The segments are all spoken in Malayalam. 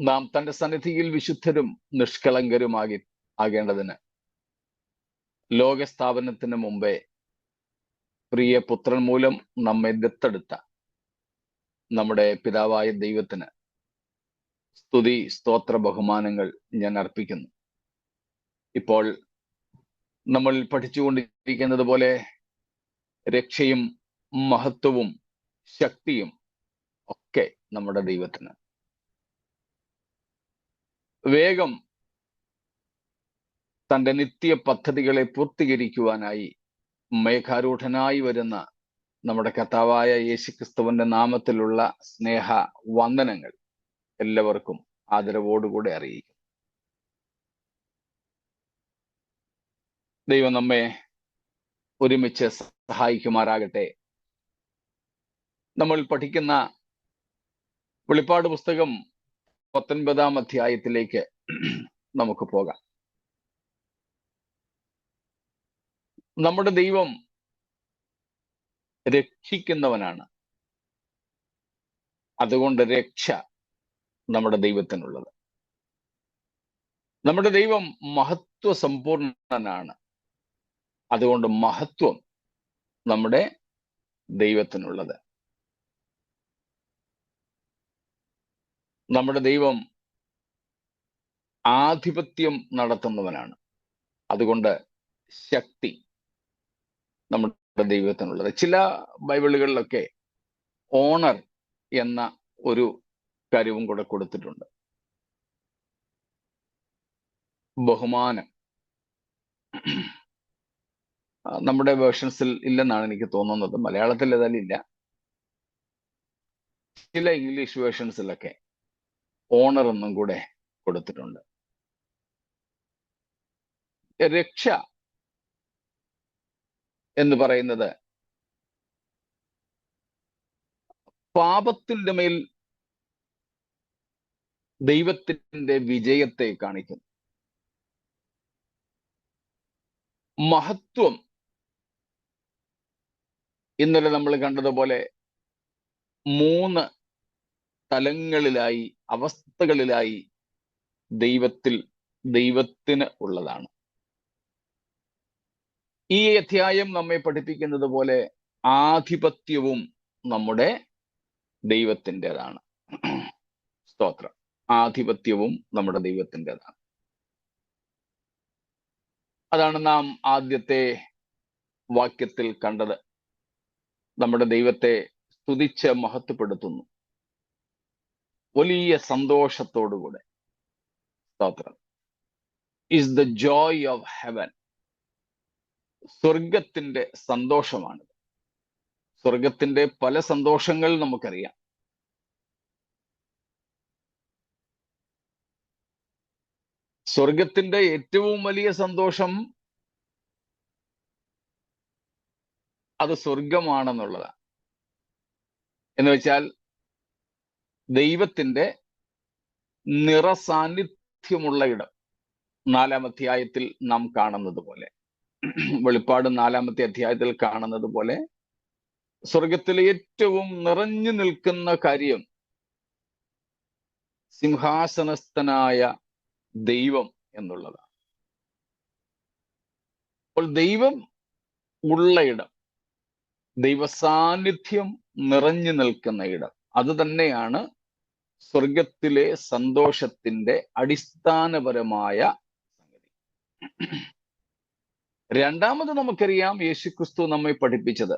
നാം തന്റെ സന്നിധിയിൽ വിശുദ്ധരും ആകേണ്ടതിന് ലോകസ്ഥാപനത്തിന് മുമ്പേ പ്രിയ പുത്രൻ മൂലം നമ്മെ ദത്തെടുത്ത നമ്മുടെ പിതാവായ ദൈവത്തിന് സ്തുതി, സ്തോത്ര, ബഹുമാനങ്ങൾ ഞാൻ അർപ്പിക്കുന്നു. ഇപ്പോൾ നമ്മൾ പഠിച്ചുകൊണ്ടിരിക്കുന്നത് പോലെ രക്ഷയും മഹത്വവും ശക്തിയും ഒക്കെ നമ്മുടെ ദൈവത്തിന്. വേഗം തന്റെ നിത്യ പദ്ധതികളെ പൂർത്തീകരിക്കുവാനായി മേഘാരൂഢനായി വരുന്ന നമ്മുടെ കർത്താവായ യേശുക്രിസ്തുവിന്റെ നാമത്തിലുള്ള സ്നേഹ വന്ദനങ്ങൾ എല്ലാവർക്കും ആദരവോടുകൂടെ അറിയിക്കും. ദൈവം നമ്മെ ഒരുമിച്ച് സഹായിക്കുമാറാകട്ടെ. നമ്മൾ പഠിക്കുന്ന വെളിപ്പാട് പുസ്തകം 19-ാം അധ്യായത്തിലേക്ക് നമുക്ക് പോകാം. നമ്മുടെ ദൈവം രക്ഷിക്കുന്നവനാണ്. അതുകൊണ്ട് രക്ഷ നമ്മുടെ ദൈവത്തിനുള്ളത്. നമ്മുടെ ദൈവം മഹത്വ സമ്പൂർണനാണ്. അതുകൊണ്ട് മഹത്വം നമ്മുടെ ദൈവത്തിനുള്ളത്. നമ്മുടെ ദൈവം ആധിപത്യം നടത്തുന്നവനാണ്. അതുകൊണ്ട് ശക്തി നമ്മുടെ ദൈവത്തിനുള്ളത്. ചില ബൈബിളുകളിലൊക്കെ ഓണർ എന്ന ഒരു കാര്യവും കൂടെ കൊടുത്തിട്ടുണ്ട്. ബഹുമാനം. നമ്മുടെ വേർഷൻസിൽ ഇല്ലെന്നാണ് എനിക്ക് തോന്നുന്നത്. മലയാളത്തിൽ ഏതായാലും ഇല്ല. ചില ഇംഗ്ലീഷ് വേർഷൻസിലൊക്കെ ഓണർ എന്നും കൂടെ കൊടുത്തിട്ടുണ്ട്. രക്ഷ എന്ന് പറയുന്നത് പാപത്തിന്റെ മേൽ ദൈവത്തിന്റെ വിജയത്തെ കാണിക്കുന്നു. മഹത്വം ഇന്നലെ നമ്മൾ കണ്ടതുപോലെ 3 തലങ്ങളിലായി, അവസ്ഥകളിലായി ദൈവത്തിന് ഉള്ളതാണ്. ഈ അധ്യായം നമ്മെ പഠിപ്പിക്കുന്നത് പോലെ ആധിപത്യവും നമ്മുടെ ദൈവത്തിൻ്റെതാണ്. സ്തോത്രം. ആധിപത്യവും നമ്മുടെ ദൈവത്തിൻ്റെതാണ്. അതാണ് നാം ആദ്യത്തെ വാക്യത്തിൽ കണ്ടത്. നമ്മുടെ ദൈവത്തെ സ്തുതിച്ച് മഹത്വപ്പെടുത്തുന്നു വലിയ സന്തോഷത്തോടുകൂടെ. സ്തോത്രം. Is the joy of heaven. സ്വർഗത്തിന്റെ സന്തോഷമാണ്. സ്വർഗത്തിന്റെ പല സന്തോഷങ്ങൾ നമുക്കറിയാം. സ്വർഗത്തിന്റെ ഏറ്റവും വലിയ സന്തോഷം അത് സ്വർഗമാണെന്നുള്ളതാണ്. എന്ന് വെച്ചാൽ ദൈവത്തിന്റെ നിറസാന്നിധ്യമുള്ള ഇടം. 4-ാം അധ്യായത്തിൽ നാം കാണുന്നത് പോലെ, വെളിപ്പാട് 4-ാമത്തെ അധ്യായത്തിൽ കാണുന്നത് പോലെ, സ്വർഗത്തിലെ ഏറ്റവും നിറഞ്ഞു നിൽക്കുന്ന കാര്യം സിംഹാസനസ്ഥനായ ദൈവം എന്നുള്ളതാണ്. അപ്പോൾ ദൈവം ഉള്ള ഇടം, ദൈവസാന്നിധ്യം നിറഞ്ഞു നിൽക്കുന്ന ഇടം, അത് തന്നെയാണ് സ്വർഗത്തിലെ സന്തോഷത്തിന്റെ അടിസ്ഥാനപരമായ സംഗതി. രണ്ടാമത് നമുക്കറിയാം, യേശുക്രിസ്തു നമ്മെ പഠിപ്പിച്ചത്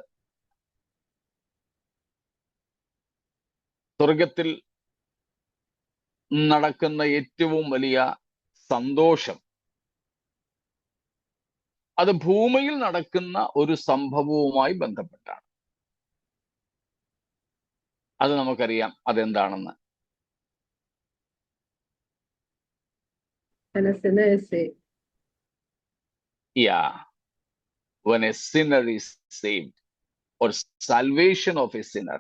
സ്വർഗത്തിൽ നടക്കുന്ന ഏറ്റവും വലിയ സന്തോഷം അത് ഭൂമിയിൽ നടക്കുന്ന ഒരു സംഭവവുമായി ബന്ധപ്പെട്ടാണ്. അത് നമുക്കറിയാം അതെന്താണെന്ന്. When a sinner is saved, or salvation of a sinner,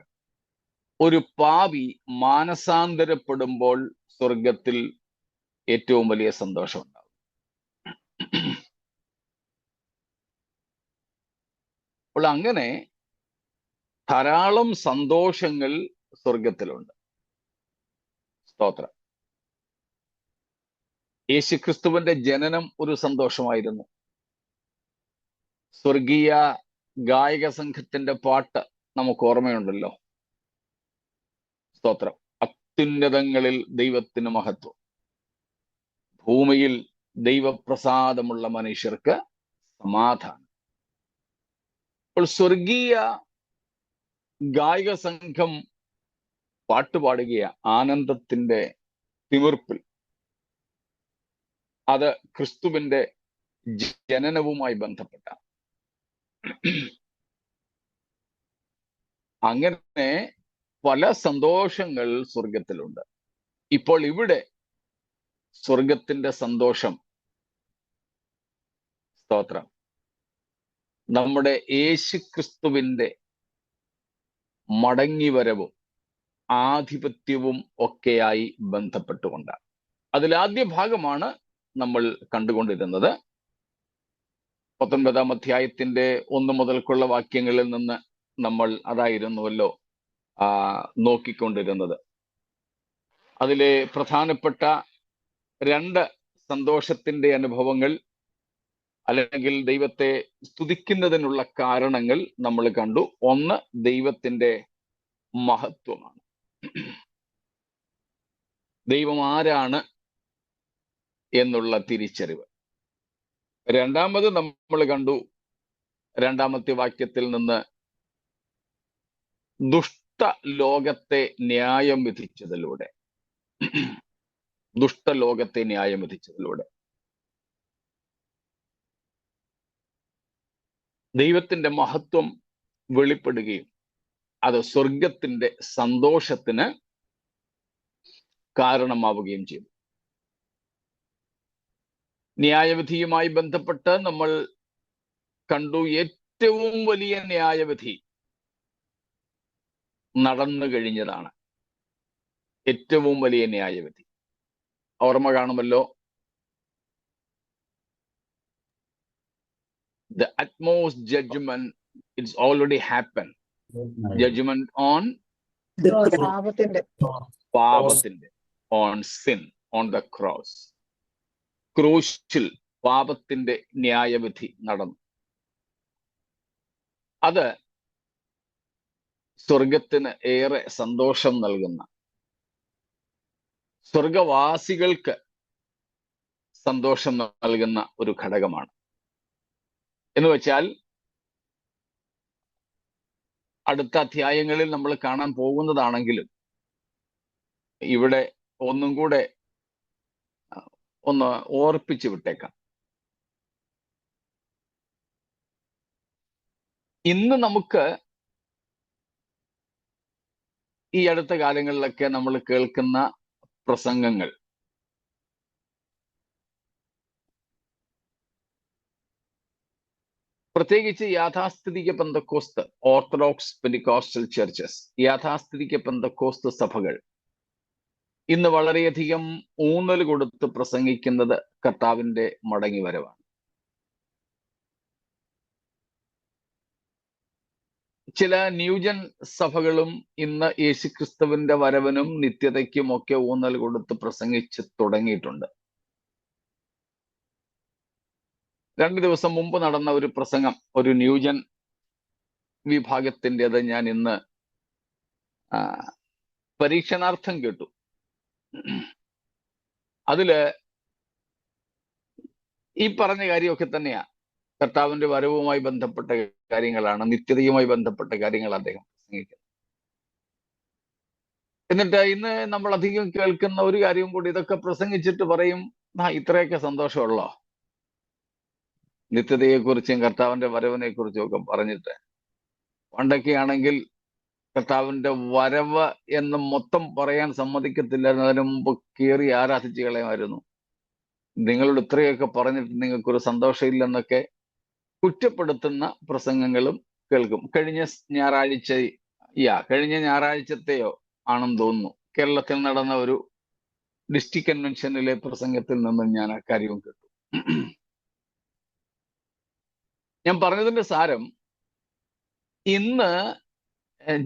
ഒരു പാപി മാനസാന്തരപ്പെടുമ്പോൾ സ്വർഗത്തിൽ ഏറ്റവും വലിയ സന്തോഷം ഉണ്ടാവും. അപ്പോൾ അങ്ങനെ ധാരാളം സന്തോഷങ്ങൾ സ്വർഗത്തിലുണ്ട്. സ്തോത്രം. യേശുക്രിസ്തുവിന്റെ ജനനം ഒരു സന്തോഷമായിരുന്നു. സ്വർഗീയ ഗായക സംഘത്തിന്റെ പാട്ട് നമുക്ക് ഓർമ്മയുണ്ടല്ലോ. സ്തോത്രം. അത്യുന്നതങ്ങളിൽ ദൈവത്തിന് മഹത്വം, ഭൂമിയിൽ ദൈവപ്രസാദമുള്ള മനുഷ്യർക്ക് സമാധാനം. അപ്പോൾ സ്വർഗീയ ഗായക സംഘം പാട്ടുപാടുകയ ആനന്ദത്തിന്റെ തിമിർപ്പിൽ. അത് ക്രിസ്തുവിന്റെ ജനനവുമായി ബന്ധപ്പെട്ട. അങ്ങനെ പല സന്തോഷങ്ങൾ സ്വർഗത്തിലുണ്ട്. ഇപ്പോൾ ഇവിടെ സ്വർഗത്തിന്റെ സന്തോഷം, സ്തോത്രം, നമ്മുടെ യേശുക്രിസ്തുവിന്റെ മടങ്ങിവരവും ആധിപത്യവും ഒക്കെയായി ബന്ധപ്പെട്ടുകൊണ്ടാണ്. അതിലാദ്യ ഭാഗമാണ് നമ്മൾ കണ്ടുകൊണ്ടിരുന്നത്. 19-ാം അധ്യായത്തിന്റെ 1 മുതൽക്കുള്ള വാക്യങ്ങളിൽ നിന്ന് നമ്മൾ അതായിരുന്നുവല്ലോ നോക്കിക്കൊണ്ടിരുന്നത്. അതിലെ പ്രധാനപ്പെട്ട 2 സന്തോഷത്തിന്റെ അനുഭവങ്ങൾ, അല്ലെങ്കിൽ ദൈവത്തെ സ്തുതിക്കുന്നതിനുള്ള കാരണങ്ങൾ നമ്മൾ കണ്ടു. ഒന്ന്, ദൈവത്തിന്റെ മഹത്വമാണ്. ദൈവം ആരാണ് എന്നുള്ള തിരിച്ചറിവ്. രണ്ടാമത് നമ്മൾ കണ്ടു, 2-ാമത്തെ വാക്യത്തിൽ നിന്ന്, ദുഷ്ടലോകത്തെ ന്യായം വിധിച്ചതിലൂടെ. ദുഷ്ടലോകത്തെ ന്യായം വിധിച്ചതിലൂടെ ദൈവത്തിന്റെ മഹത്വം വെളിപ്പെടുകയും അത് സ്വർഗത്തിന്റെ സന്തോഷത്തിന് കാരണമാവുകയും ചെയ്തു. ന്യായവിധിയുമായി ബന്ധപ്പെട്ട് നമ്മൾ കണ്ടു, ഏറ്റവും വലിയ ന്യായവിധി നടന്നു കഴിഞ്ഞതാണ്. ഏറ്റവും വലിയ ന്യായവിധി ഓർമ്മ കാണുമല്ലോ. The utmost judgment, it's already happened. Judgment on പാപത്തിന്റെ, on sin, on the cross. ക്രൂശിൽ പാപത്തിന്റെ ന്യായവിധി നടന്നു. അത് സ്വർഗത്തിന് ഏറെ സന്തോഷം നൽകുന്ന, സ്വർഗവാസികൾക്ക് സന്തോഷം നൽകുന്ന ഒരു ഘടകമാണ്. എന്ന് വെച്ചാൽ അടുത്ത അധ്യായങ്ങളിൽ നമ്മൾ കാണാൻ പോകുന്നതാണെങ്കിലും ഇവിടെ ഒന്നും കൂടെ ഒന്ന് ഓർപ്പിച്ചു വിട്ടേക്കാം. ഇന്ന് നമുക്ക് ഈ അടുത്ത കാലങ്ങളിലൊക്കെ നമ്മൾ കേൾക്കുന്ന പ്രസംഗങ്ങൾ പ്രത്യേകിച്ച് യാഥാസ്ഥിതിക പെന്തക്കോസ്ത്, ഓർത്തഡോക്സ് പെന്റിക്കോസ്റ്റൽ ചർച്ചസ്, യാഥാസ്ഥിതിക പെന്തക്കോസ്ത് സഭകൾ ഇന്ന് വളരെയധികം ഊന്നൽ കൊടുത്ത് പ്രസംഗിക്കുന്നത് കർത്താവിന്റെ മടങ്ങിവരവാണ്. ചില ന്യൂജൻ സഭകളും ഇന്ന് യേശുക്രിസ്തുവിന്റെ വരവിനും നിത്യതയ്ക്കും ഒക്കെ ഊന്നൽ കൊടുത്ത് പ്രസംഗിച്ച് തുടങ്ങിയിട്ടുണ്ട്. 2 ദിവസം മുമ്പ് നടന്ന ഒരു പ്രസംഗം, ഒരു ന്യൂജൻ വിഭാഗത്തിൻ്റെത് ഞാൻ ഇന്ന് പരീക്ഷണാർത്ഥം കേട്ടു. അതില് ഈ പറഞ്ഞ കാര്യമൊക്കെ തന്നെയാ. കർത്താവിന്റെ വരവുമായി ബന്ധപ്പെട്ട കാര്യങ്ങളാണ്, നിത്യതയുമായി ബന്ധപ്പെട്ട കാര്യങ്ങൾ അദ്ദേഹം പ്രസംഗിക്കുന്നത്. എന്നിട്ട് ഇന്ന് നമ്മൾ അധികം കേൾക്കുന്ന ഒരു കാര്യം കൂടി, ഇതൊക്കെ പ്രസംഗിച്ചിട്ട് പറയും, ഇത്രയൊക്കെ സന്തോഷമുള്ളോ? നിത്യതയെക്കുറിച്ചും കർത്താവിന്റെ വരവിനെ കുറിച്ചും ഒക്കെ പറഞ്ഞിട്ട്. പണ്ടൊക്കെ ആണെങ്കിൽ കർത്താവിന്റെ വരവ് എന്ന് മൊത്തം പറയാൻ സമ്മതിക്കത്തില്ലായിരുന്നു. അതിനു മുമ്പ് കയറി ആരാധിച്ച് കളയുമായിരുന്നു. നിങ്ങളോട് ഇത്രയൊക്കെ പറഞ്ഞിട്ട് നിങ്ങൾക്കൊരു സന്തോഷമില്ലെന്നൊക്കെ കുറ്റപ്പെടുത്തുന്ന പ്രസംഗങ്ങളും കേൾക്കും. കഴിഞ്ഞ ഞായറാഴ്ചത്തെയോ ആണെന്ന് തോന്നുന്നു, കേരളത്തിൽ നടന്ന ഒരു ഡിസ്ട്രിക്ട് കൺവെൻഷനിലെ പ്രസംഗത്തിൽ നിന്നും ഞാൻ ആ കാര്യവും കേട്ടു. ഞാൻ പറഞ്ഞതിന്റെ സാരം, ഇന്ന്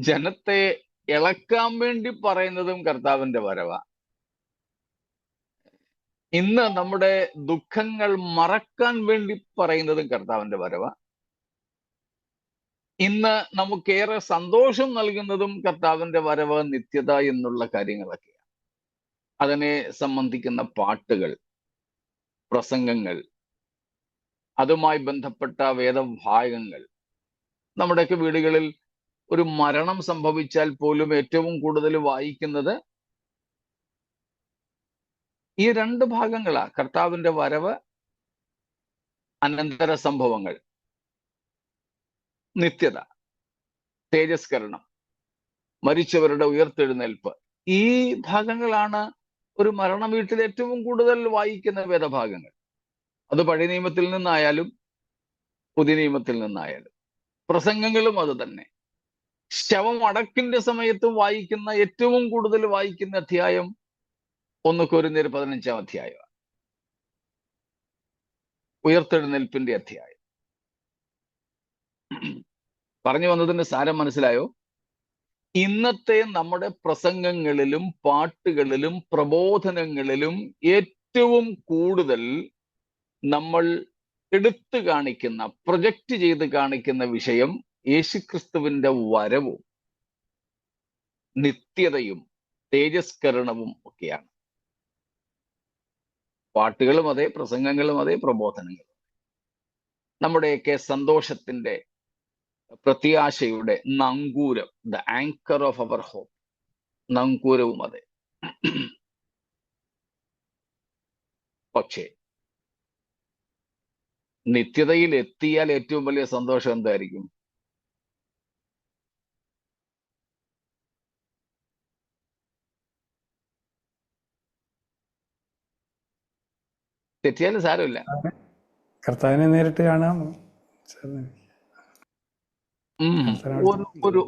ജനത്തെ ഇളക്കാൻ വേണ്ടി പറയുന്നതും കർത്താവിന്റെ വരവാ. ഇന്ന് നമ്മുടെ ദുഃഖങ്ങൾ മറക്കാൻ വേണ്ടി പറയുന്നതും കർത്താവിന്റെ വരവ്. ഇന്ന് നമുക്കേറെ സന്തോഷം നൽകുന്നതും കർത്താവിന്റെ വരവ്, നിത്യത എന്നുള്ള കാര്യങ്ങളൊക്കെയാണ്. അതിനെ സംബന്ധിക്കുന്ന പാട്ടുകൾ, പ്രസംഗങ്ങൾ, അതുമായി ബന്ധപ്പെട്ട വേദഭാഗങ്ങൾ. നമ്മുടെയൊക്കെ വീടുകളിൽ ഒരു മരണം സംഭവിച്ചാൽ പോലും ഏറ്റവും കൂടുതൽ വായിക്കുന്നത് ഈ രണ്ട് ഭാഗങ്ങളാ: കർത്താവിന്റെ വരവ്, അനന്തര സംഭവങ്ങൾ, നിത്യത, തേജസ്കരണം, മരിച്ചവരുടെ ഉയർത്തെഴുന്നേൽപ്പ്. ഈ ഭാഗങ്ങളാണ് ഒരു മരണ വീട്ടിൽ ഏറ്റവും കൂടുതൽ വായിക്കുന്ന വേദഭാഗങ്ങൾ. അത് പഴയ നിയമത്തിൽ നിന്നായാലും പുതിയ നിയമത്തിൽ നിന്നായാലും. പ്രസംഗങ്ങളും അത് തന്നെ. ശവം അടക്കിന്റെ സമയത്ത് വായിക്കുന്ന, ഏറ്റവും കൂടുതൽ വായിക്കുന്ന അധ്യായം 1 കൊരിന്ത്യർ 15-ാം അധ്യായം, ഉയർത്തെഴുന്നേൽപ്പിന്റെ അധ്യായം. പറഞ്ഞു വന്നതിന്റെ സാരം മനസ്സിലായോ? ഇന്നത്തെ നമ്മുടെ പ്രസംഗങ്ങളിലും പാട്ടുകളിലും പ്രബോധനങ്ങളിലും ഏറ്റവും കൂടുതൽ നമ്മൾ എടുത്തു കാണിക്കുന്ന, പ്രൊജക്റ്റ് ചെയ്ത് കാണിക്കുന്ന വിഷയം യേശുക്രിസ്തുവിന്റെ വരവും നിത്യതയും തേജസ്കരണവും ഒക്കെയാണ്. പാട്ടുകളും അതെ, പ്രസംഗങ്ങളും അതെ, പ്രബോധനങ്ങളും. നമ്മുടെയൊക്കെ സന്തോഷത്തിന്റെ, പ്രത്യാശയുടെ നങ്കൂരം, the anchor of our hope, നങ്കൂരവും അതെ. പക്ഷേ നിത്യതയിൽ എത്തിയാൽ ഏറ്റവും വലിയ സന്തോഷം എന്തായിരിക്കും? തെറ്റിയാലും സാരമില്ല. കർത്താവിനെ നേരിട്ട് കാണാം.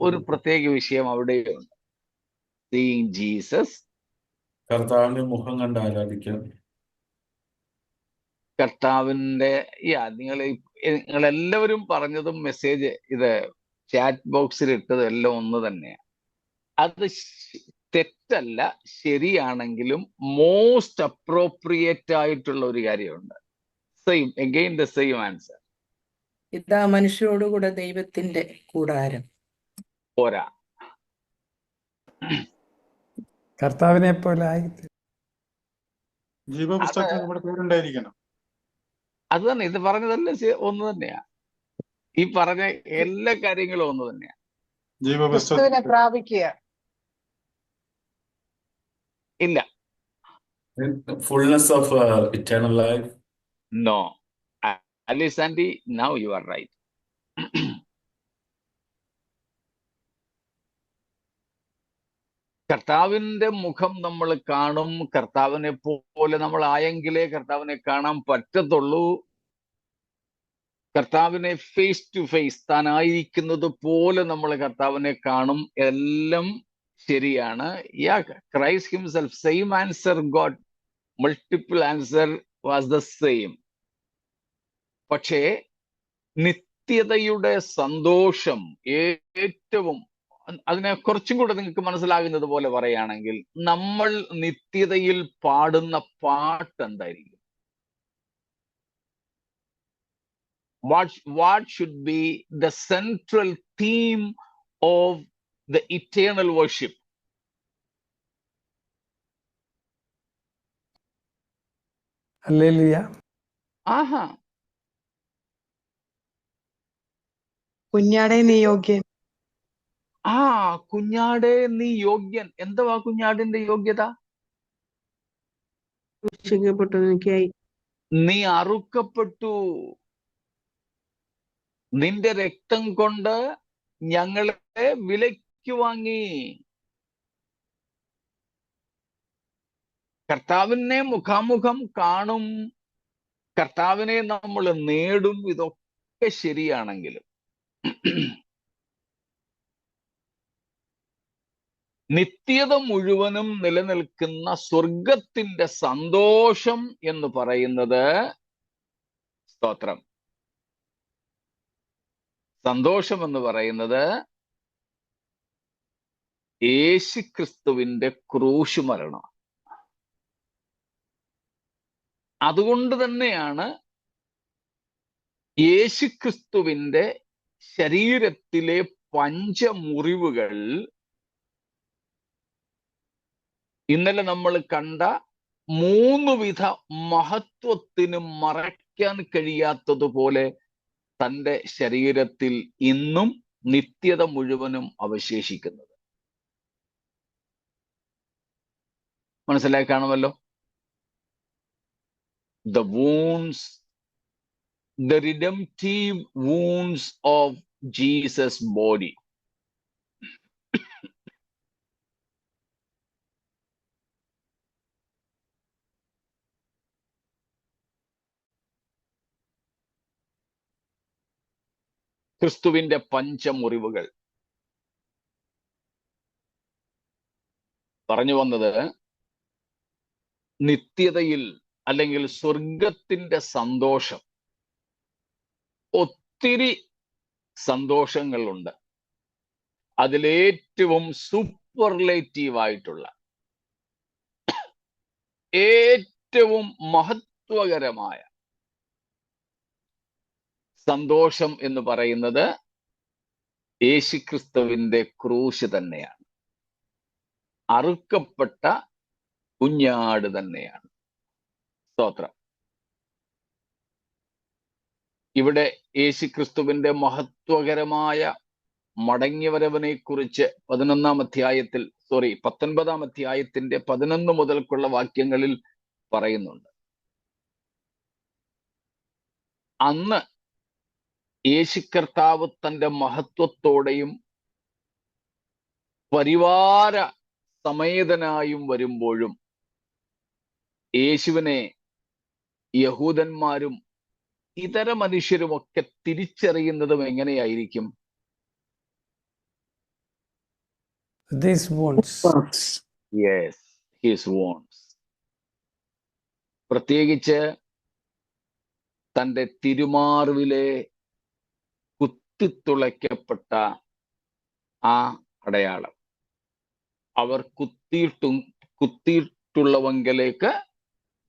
ഒരു പ്രത്യേക വിഷയം അവിടെയുണ്ട്. സീയിങ് ജീസസ്, കർത്താവിന്റെ മുഖം കണ്ട് ആരാധിക്കാം. കർത്താവിന്റെ നിങ്ങളെല്ലാവരും പറഞ്ഞതും മെസ്സേജ് ഇത് ചാറ്റ് ബോക്സിൽ ഇട്ടതും എല്ലാം ഒന്ന് തന്നെയാണ്. അത് തെറ്റല്ല, ശരിയാണെങ്കിലും മോസ്റ്റ് അപ്രോപ്രിയേറ്റ് ആയിട്ടുള്ള ഒരു കാര്യമുണ്ട്. Same, again the same answer. ഇതാ മനുഷ്യരോടുകൂടെ ദൈവത്തിന്റെ കൂടാരം. പോരാ, കർത്താവിനെ പോലെ ആയി. ജീവപുസ്തകത്തിൽ നമ്മുടെ പേരുണ്ടായിരിക്കണം. അത് തന്നെ, ഇത് പറഞ്ഞതെല്ലാം ഒന്ന് തന്നെയാ. ഈ പറഞ്ഞ എല്ലാ കാര്യങ്ങളും ഒന്ന് തന്നെയാ. ജീവപുസ്തകത്തിനെ പ്രാപിക്കുക ഇല്ല. Fullness of eternal life. No, അലീസ് ആൻഡി, നൗ യു ആർ റൈറ്റ്. കർത്താവിന്റെ മുഖം നമ്മൾ കാണും. കർത്താവിനെ പോലെ നമ്മൾ ആയെങ്കിലേ കർത്താവിനെ കാണാൻ പറ്റത്തുള്ളൂ. കർത്താവിനെ ഫേസ് ടു ഫേസ്, താനായിരിക്കുന്നത് പോലെ നമ്മൾ കർത്താവിനെ കാണും. എല്ലാം ശരിയാണ്. Christ himself, same answer got, multiple answer was the same. പക്ഷേ നിത്യതയുടെ സന്തോഷം ഏറ്റവും, അതിനെ കുറച്ചും കൂടെ നിങ്ങൾക്ക് മനസ്സിലാകുന്നത് പോലെ പറയുകയാണെങ്കിൽ, നമ്മൾ നിത്യതയിൽ പാടുന്ന പാട്ട് എന്തായിരിക്കും? What should be the central theme of the eternal worship? ഹല്ലേലൂയ. ആഹാ, കുഞ്ഞാടേ നീ യോഗ്യൻ. കുഞ്ഞാടേ നീ യോഗ്യൻ. എന്തുവാ കുഞ്ഞാടിന്റെ യോഗ്യത? നീ അറുക്കപ്പെട്ടു, നിന്റെ രക്തം കൊണ്ട് ഞങ്ങളെ വിലയ്ക്ക് വാങ്ങി. കർത്താവിനെ മുഖാമുഖം കാണും, കർത്താവിനെ നമ്മൾ നേടും. ഇതൊക്കെ ശരിയാണെങ്കിലും നിത്യത മുഴുവനും നിലനിൽക്കുന്ന സ്വർഗത്തിന്റെ സന്തോഷം എന്ന് പറയുന്നത്, സ്തോത്രം, സന്തോഷം എന്ന് പറയുന്നത് യേശുക്രിസ്തുവിന്റെ ക്രൂശ് മരണം. അതുകൊണ്ട് തന്നെയാണ് യേശുക്രിസ്തുവിന്റെ ശരീരത്തിലെ പഞ്ചമുറിവുകൾ ഇന്നലെ നമ്മൾ കണ്ട 3 വിധ മഹത്വത്തിന് മറയ്ക്കാൻ കഴിയാത്തതുപോലെ തൻ്റെ ശരീരത്തിൽ ഇന്നും നിത്യത മുഴുവനും അവശേഷിക്കുന്നത്. മനസ്സിലായി കാണുമല്ലോ. The wounds, the redemptive wounds of Jesus' body. ക്രിസ്തുവിന്റെ പഞ്ചമുറിവുകൾ. പറഞ്ഞു വന്നത് നിത്യതയിൽ അല്ലെങ്കിൽ സ്വർഗത്തിന്റെ സന്തോഷം. ഒത്തിരി സന്തോഷങ്ങളുണ്ട്. അതിലേറ്റവും സൂപ്പർലേറ്റീവ് ആയിട്ടുള്ള ഏറ്റവും മഹത്വകരമായ സന്തോഷം എന്ന് പറയുന്നത് യേശുക്രിസ്തുവിന്റെ ക്രൂശ് തന്നെയാണ്. അറുക്കപ്പെട്ട കുഞ്ഞാട് തന്നെയാണ്. സ്തോത്രം. ഇവിടെ യേശുക്രിസ്തുവിന്റെ മഹത്വകരമായ മടങ്ങിവരവിനെ കുറിച്ച് 19-ാം അധ്യായത്തിന്റെ 11 മുതൽക്കുള്ള വാക്യങ്ങളിൽ പറയുന്നുണ്ട്. അന്ന് യേശു കർത്താവ് തന്റെ മഹത്വത്തോടെയും പരിവാര സമേതനായും വരുമ്പോഴും യേശുവിനെ യഹൂദന്മാരും ഇതര മനുഷ്യരുമൊക്കെ തിരിച്ചറിയുന്നതും എങ്ങനെയായിരിക്കും? These wounds. Yes, his wounds. പ്രത്യേകിച്ച് തൻ്റെ തിരുമാർവിലെ കുത്തിത്തുളയ്ക്കപ്പെട്ട ആ അടയാളം. അവർ കുത്തിയിട്ടുള്ളവങ്കലേക്ക്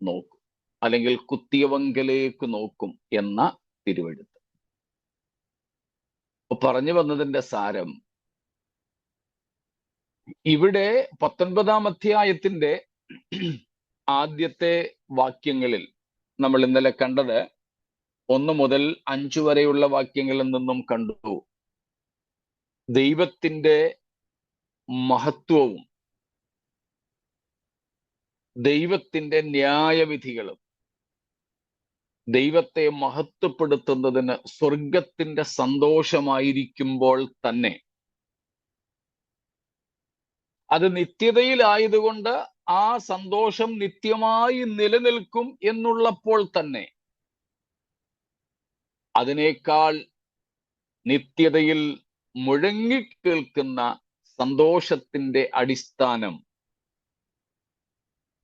നോക്കും, അല്ലെങ്കിൽ കുത്തിയവങ്കലേക്ക് നോക്കും എന്ന തിരുവെഴുത്ത്. പറഞ്ഞു വന്നതിന്റെ സാരം, ഇവിടെ 19-ാം അധ്യായത്തിന്റെ ആദ്യത്തെ വാക്യങ്ങളിൽ നമ്മൾ ഇന്നലെ കണ്ടത് 1 മുതൽ 5 വരെയുള്ള വാക്യങ്ങളിൽ നിന്നും കണ്ടു ദൈവത്തിന്റെ മഹത്വവും ദൈവത്തിന്റെ ന്യായവിധികളും ദൈവത്തെ മഹത്വപ്പെടുത്തുന്നതിന് സ്വർഗത്തിന്റെ സന്തോഷമായിരിക്കുമ്പോൾ തന്നെ അത് നിത്യതയിലായതുകൊണ്ട് ആ സന്തോഷം നിത്യമായി നിലനിൽക്കും എന്നുള്ളപ്പോൾ തന്നെ അതിനേക്കാൾ നിത്യതയിൽ മുഴങ്ങിക്കേൾക്കുന്ന സന്തോഷത്തിന്റെ അടിസ്ഥാനം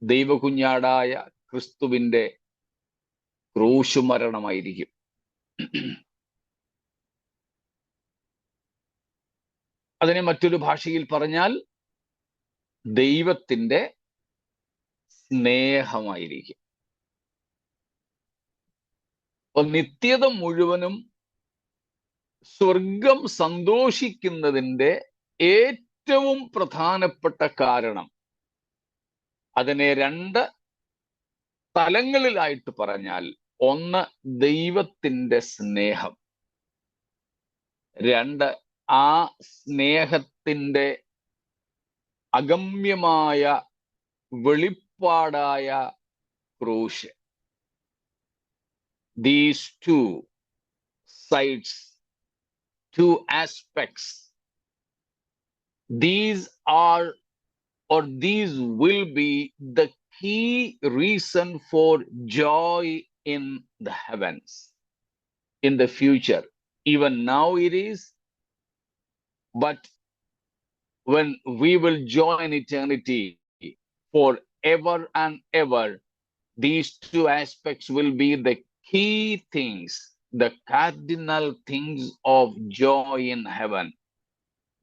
ദൈവകുഞ്ഞാടായ ക്രിസ്തുവിന്റെ ക്രൂശുമരണമായിരിക്കും. അതിനെ മറ്റൊരു ഭാഷയിൽ പറഞ്ഞാൽ ദൈവത്തിന്റെ സ്നേഹമായിരിക്കും. നിത്യത മുഴുവനും സ്വർഗം സന്തോഷിക്കുന്നതിൻ്റെ ഏറ്റവും പ്രധാനപ്പെട്ട കാരണം, അതിനെ 2 തലങ്ങളിലായിട്ട് പറഞ്ഞാൽ, ഒന്ന് ദൈവത്തിന്റെ സ്നേഹം, 2 ആ സ്നേഹത്തിന്റെ അഗമ്യമായ വെളിപ്പാടായ ക്രൂശ്. These 2 sides, 2 aspects, these will be the key reason for joy in the heavens in the future. Even now it is, but when we will join eternity forever and ever, these 2 aspects will be the key things, the cardinal things of joy in heaven.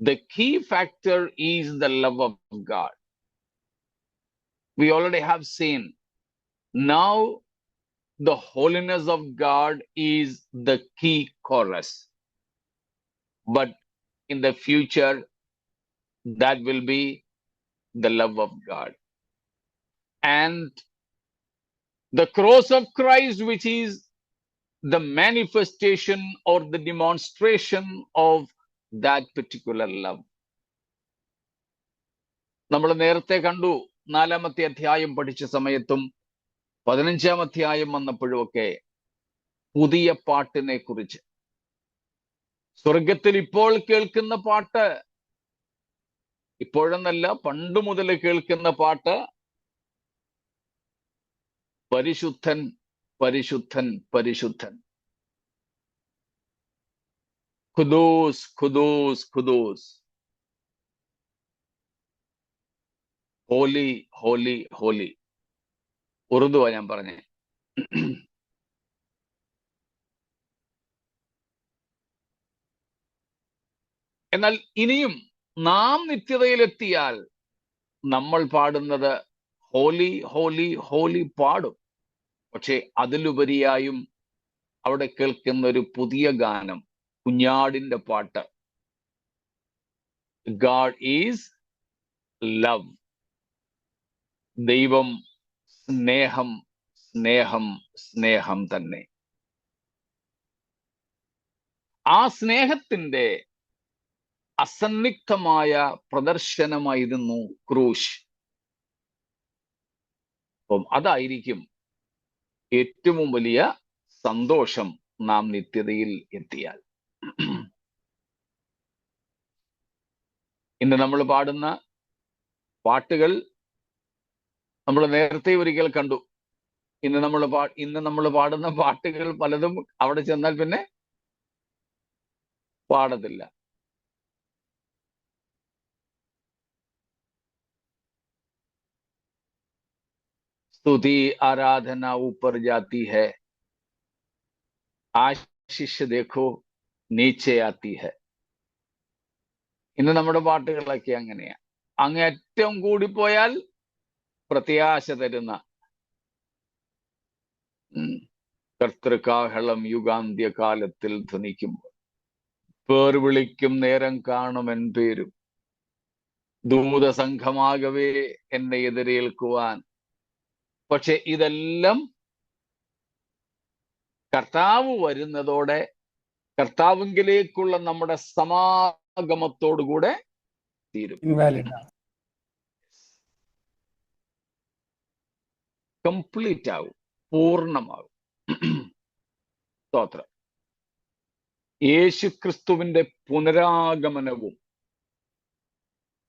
The key factor is the love of God. We already have seen. Now the holiness of God is the key chorus. But in the future, that will be the love of God. And the cross of Christ, which is the manifestation or the demonstration of that particular love. നമ്മൾ നേരത്തെ കണ്ടു 4-ാമത്തെ അധ്യായം പഠിച്ച സമയത്തും 15-ാം അധ്യായം വന്നപ്പോഴുമൊക്കെ പുതിയ പാട്ടിനെ കുറിച്ച്, സ്വർഗത്തിൽ ഇപ്പോൾ കേൾക്കുന്ന പാട്ട്, ഇപ്പോഴെന്നല്ല പണ്ട് മുതൽ കേൾക്കുന്ന പാട്ട്, പരിശുദ്ധൻ പരിശുദ്ധൻ പരിശുദ്ധൻ, ഖുദൂസ് ഖുദൂസ് ഖുദൂസ്, ഹോലി ഹോലി ഹോലി. ഉറുദുവാ ഞാൻ പറഞ്ഞേ. എന്നാൽ ഇനിയും നാം നിത്യതയിലെത്തിയാൽ നമ്മൾ പാടുന്നത് ഹോലി ഹോലി ഹോലി പാടും. പക്ഷെ അതിലുപരിയായും അവിടെ കേൾക്കുന്ന ഒരു പുതിയ ഗാനം, കുഞ്ഞാടിന്റെ പാട്ട്. God is love. ദൈവം സ്നേഹം, സ്നേഹം, സ്നേഹം തന്നെ. ആ സ്നേഹത്തിന്റെ അസന്നിഗ്ധമായ പ്രദർശനമായിരുന്നു ക്രൂശ്. അപ്പം അതായിരിക്കും ഏറ്റവും വലിയ സന്തോഷം നാം നിത്യതയിൽ എത്തിയാൽ. ഇന്ന് നമ്മൾ പാടുന്ന പാട്ടുകൾ നമ്മൾ നേരത്തെ ഒരിക്കൽ കണ്ടു. ഇന്ന് നമ്മൾ പാടുന്ന പാട്ടുകൾ പലതും അവിടെ ചെന്നാൽ പിന്നെ പാടത്തില്ല. स्तुति आराधना ऊपर जाती है, आशीष देखो നീച്ചെ ആത്തി ഹെ. ഇന്ന് നമ്മുടെ പാട്ടുകളൊക്കെ അങ്ങനെയാ. അങ്ങ് ഏറ്റവും കൂടിപ്പോയാൽ പ്രത്യാശ തരുന്ന കർത്തൃകാഹളം യുഗാന്ത്യകാലത്തിൽ ധ്വനിക്കുമ്പോൾ, പേർ വിളിക്കും നേരം കാണുമെൻ പേരും, ദൂതസംഘമാകവേ എന്നെ എതിരേൽക്കുവാൻ. പക്ഷെ ഇതെല്ലാം കർത്താവ് വരുന്നതോടെ, കർത്താവിങ്കിലേക്കുള്ള നമ്മുടെ സമാഗമത്തോടുകൂടെ തീരും. കംപ്ലീറ്റ് ആകും, പൂർണ്ണമാകും. സ്തോത്രം. യേശുക്രിസ്തുവിന്റെ പുനരാഗമനവും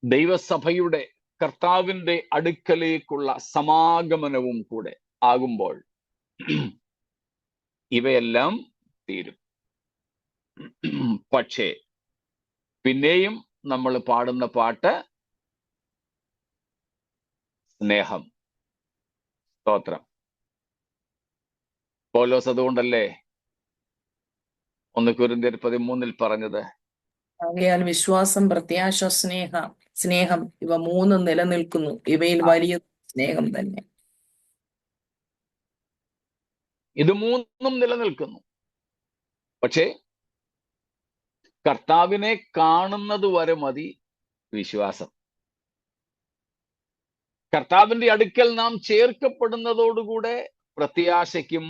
ദൈവസഭയുടെ കർത്താവിന്റെ അടുക്കലേക്കുള്ള സമാഗമനവും കൂടെ ആകുമ്പോൾ ഇവയെല്ലാം തീരും. പക്ഷേ പിന്നെയും നമ്മൾ പാടുന്ന പാട്ട് സ്നേഹം. സ്തോത്രം. പൗലോസ് അതുകൊണ്ടല്ലേ 1 കൊരിന്ത്യർ 13 പറഞ്ഞത്, ആകയാൽ വിശ്വാസം, പ്രത്യാശ, സ്നേഹം ഇവ മൂന്നും നിലനിൽക്കുന്നു, ഇവയിൽ വലിയ സ്നേഹം തന്നെ. ഇത് മൂന്നും നിലനിൽക്കുന്നു. പക്ഷേ കർത്താവിനെ കാണുന്നത് വരെ മതി വിശ്വാസം. കർത്താവിന്റെ അടുക്കൽ നാം ചേർക്കപ്പെടുന്നതോടുകൂടെ പ്രത്യാശയ്ക്കും